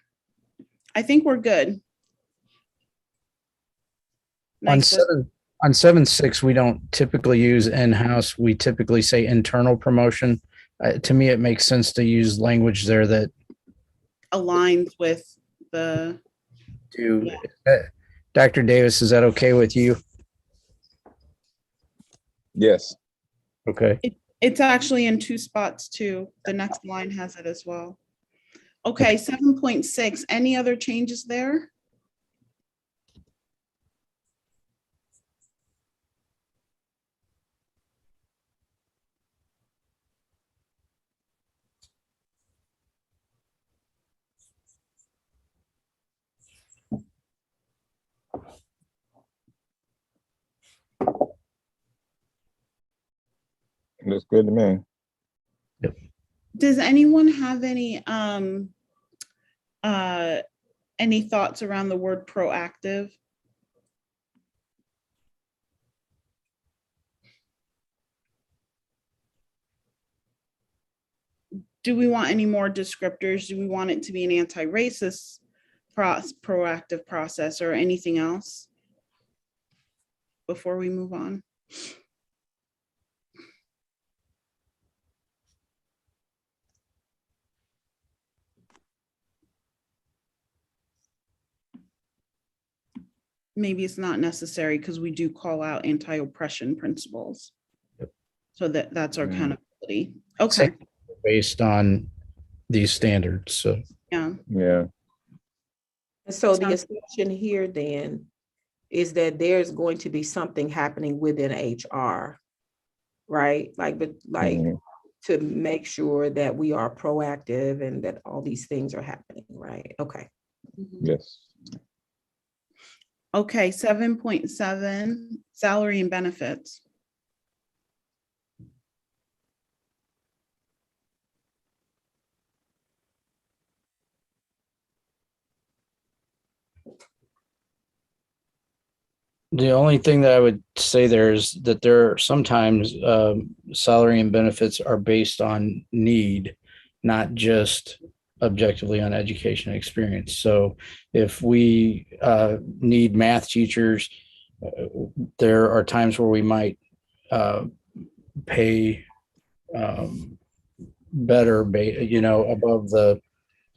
I think we're good. On Nice. 7.6, we don't typically use in-house. We typically say internal promotion. To me, it makes sense to use language there that Aligns with the, do. Dr. Davis, is that okay with you? Yes. Okay. it's actually in 2 spots too. The next line has it as well. Okay, 7.6, any other changes there? Looks good to me. Does anyone have any thoughts around the word proactive? Do we want any more descriptors? Do we want it to be an anti-racist proactive process or anything else before we move on? Maybe it's not necessary because we do call out anti-oppression principles. Yep. So that's our accountability. Okay, Based on these standards. So yeah. Yeah. And so the Sounds- assumption here then is that there's going to be something happening within HR, right? Mhm. To make sure that we are proactive and that all these things are happening, right? Okay. Yes. Okay, 7.7, salary and benefits. the only thing that I would say there is that there are sometimes salary and benefits are based on need, not just objectively on education experience. So if we need math teachers, there are times where we might pay better, above the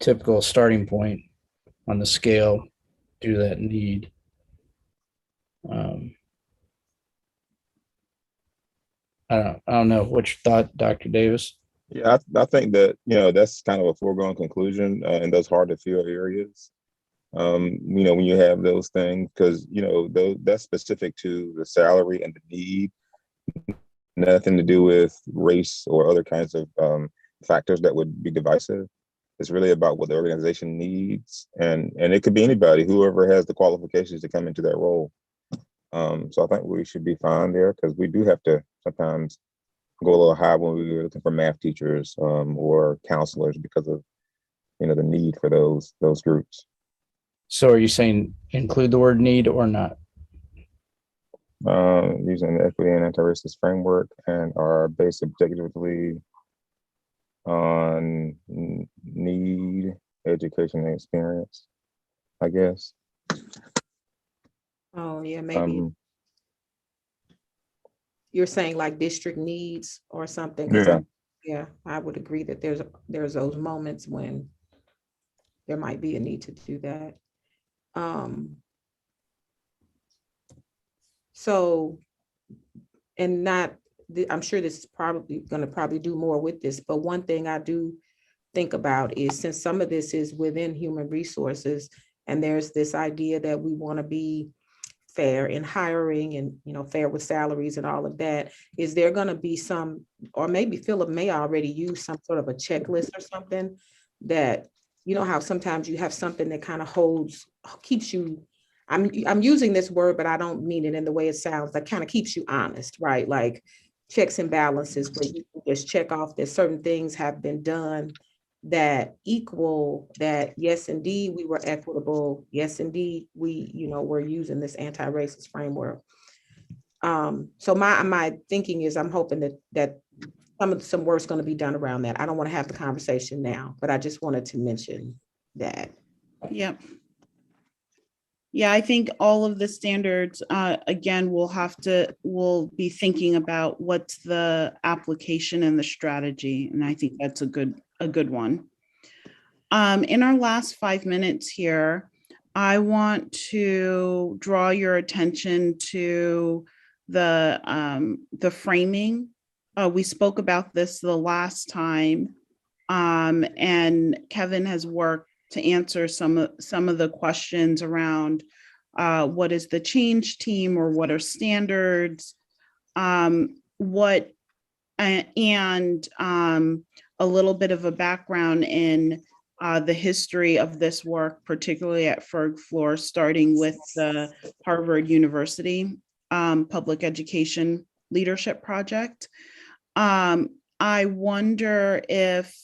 typical starting point on the scale due to that need. I don't know what you thought, Dr. Davis. Yeah, I think that, that's kind of a foregone conclusion in those hard to fill areas. When you have those things, because, that's specific to the salary and the need, nothing to do with race or other kinds of factors that would be divisive. It's really about what the organization needs. And it could be anybody, whoever has the qualifications to come into that role. So I think we should be fine there, because we do have to sometimes go a little high when we were looking for math teachers or counselors because of the need for those groups. So are you saying include the word need or not? Using the equity and anti-racist framework and are based objectively on need, education, and experience, I guess. Oh, yeah, maybe. You're saying like district needs or something? 'Cause yeah, I would agree that there's those moments when there might be a need to do that. So, and not, I'm sure this is probably going to probably do more with this, but one thing I do think about is, since some of this is within human resources, and there's this idea that we want to be fair in hiring and, you know, fair with salaries and all of that, is there going to be some, or maybe Philip may already use some sort of a checklist or something that, you know, how sometimes you have something that kind of keeps you, I'm using this word, but I don't mean it in the way it sounds, that kind of keeps you honest, right? Like checks and balances, where you can just check off that certain things have been done that equal that, yes, indeed, we were equitable. Yes, indeed, we, you know, we're using this anti-racist framework. So my thinking is, I'm hoping that some work's going to be done around that. I don't want to have the conversation now, but I just wanted to mention that. Yep. Yeah, I think all of the standards, again, we'll be thinking about what's the application and the strategy. And I think that's a good one. In our last 5 minutes here, I want to draw your attention to the framing. We spoke about this the last time, and Kevin has worked to answer some of the questions around what is the change team, or what are standards, and a little bit of a background in the history of this work, particularly at Ferg Floor, starting with the Harvard University Public Education Leadership Project. I wonder if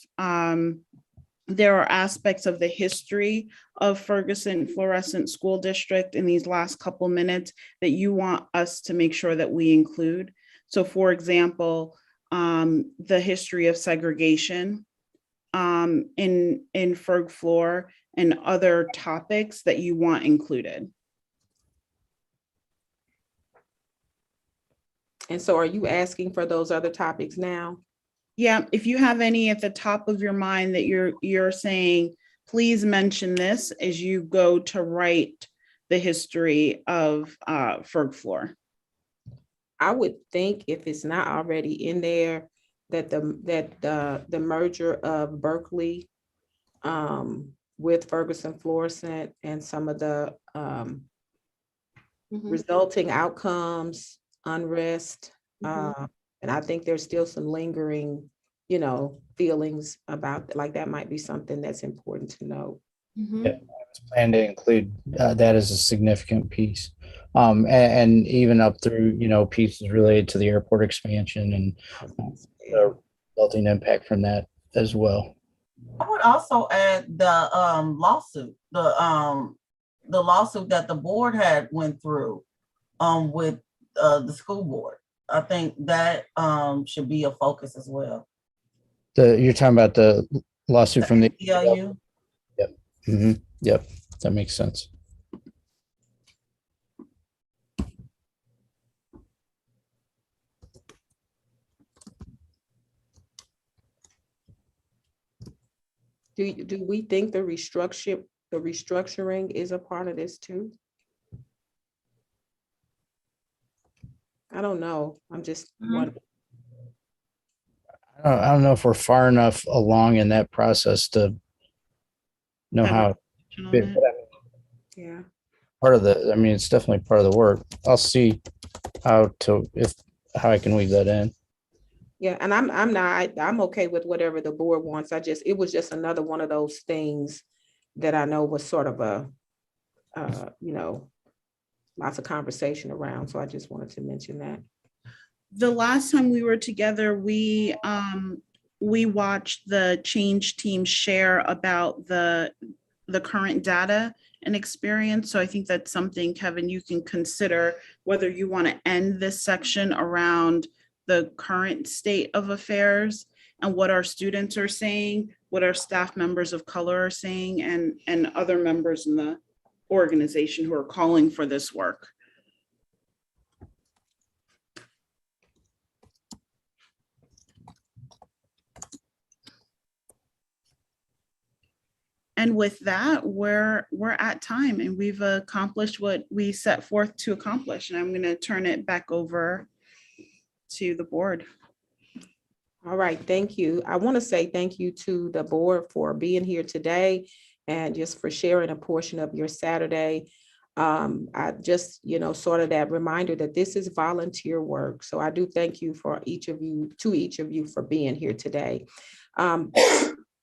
there are aspects of the history of Ferguson Fluorescent School District in these last couple minutes that you want us to make sure that we include. So for example, the history of segregation in Ferg Floor, and other topics that you want included. And so are you asking for those other topics now? Yeah, if you have any at the top of your mind that you're saying, please mention this as you go to write the history of Ferg Floor. I would think, if it's not already in there, that the merger of Berkeley with Ferguson Florissant and some of the resulting outcomes, unrest, and I think there's still some lingering, you know, feelings about, like, that might be something that's important to know. Yeah, I was planning to include that as a significant piece. And even up through, you know, pieces related to the airport expansion and the resulting impact from that as well. I would also add the lawsuit, the lawsuit that the board had went through with the school board. I think that should be a focus as well. You're talking about the lawsuit from the ACLU? Yep. Yep, that makes sense. Do we think the restructuring is a part of this too? I don't know. I'm just wondering. I don't know if we're far enough along in that process to know how. Yeah. Part of the, I mean, it's definitely part of the work. I'll see how I can weave that in. Yeah, and I'm okay with whatever the board wants. It was just another one of those things that I know was sort of a, you know, lots of conversation around. So I just wanted to mention that. The last time we were together, we watched the change team share about the current data and experience. So I think that's something, Kevin, you can consider, whether you want to end this section around the current state of affairs and what our students are saying, what our staff members of color are saying, and other members in the organization who are calling for this work. And with that, we're at time and we've accomplished what we set forth to accomplish. And I'm going to turn it back over to the board. All right, thank you. I want to say thank you to the board for being here today and just for sharing a portion of your Saturday. I just, sort of that reminder that this is volunteer work. So I do thank you to each of you for being here today.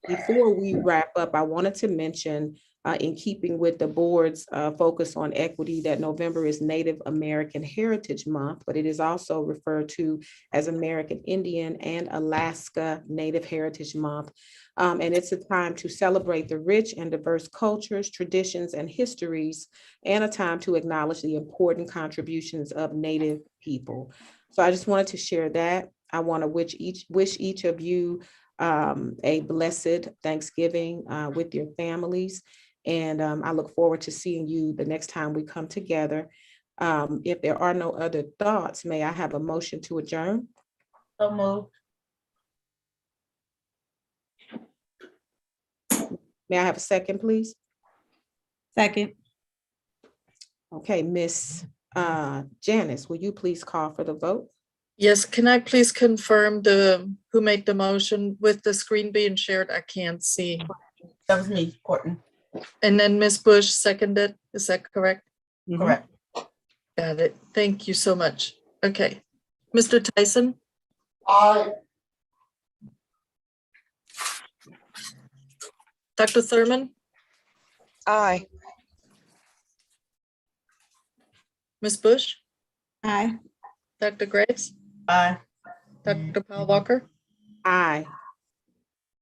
Before we wrap up, I wanted to mention, in keeping with the board's focus on equity, that November is Native American Heritage Month, but it is also referred to as American Indian and Alaska Native Heritage Month. And it's a time to celebrate the rich and diverse cultures, traditions, and histories, and a time to acknowledge the important contributions of Native people. So I just wanted to share that. I want to wish each of you a blessed Thanksgiving with your families. And I look forward to seeing you the next time we come together. If there are no other thoughts, may I have a motion to adjourn? So moved. May I have a second, please? Second. Okay, Miss Janice, will you please call for the vote? Yes, can I please confirm who made the motion with the screen being shared? I can't see. That was me, Courtney. And then Ms. Bush seconded, is that correct? Correct. Got it. Thank you so much. Okay. Mr. Tyson, Aye. Dr. Thurman, Aye. Ms. Bush, Aye. Dr. Graves, Aye. Dr. Paul Walker, Aye.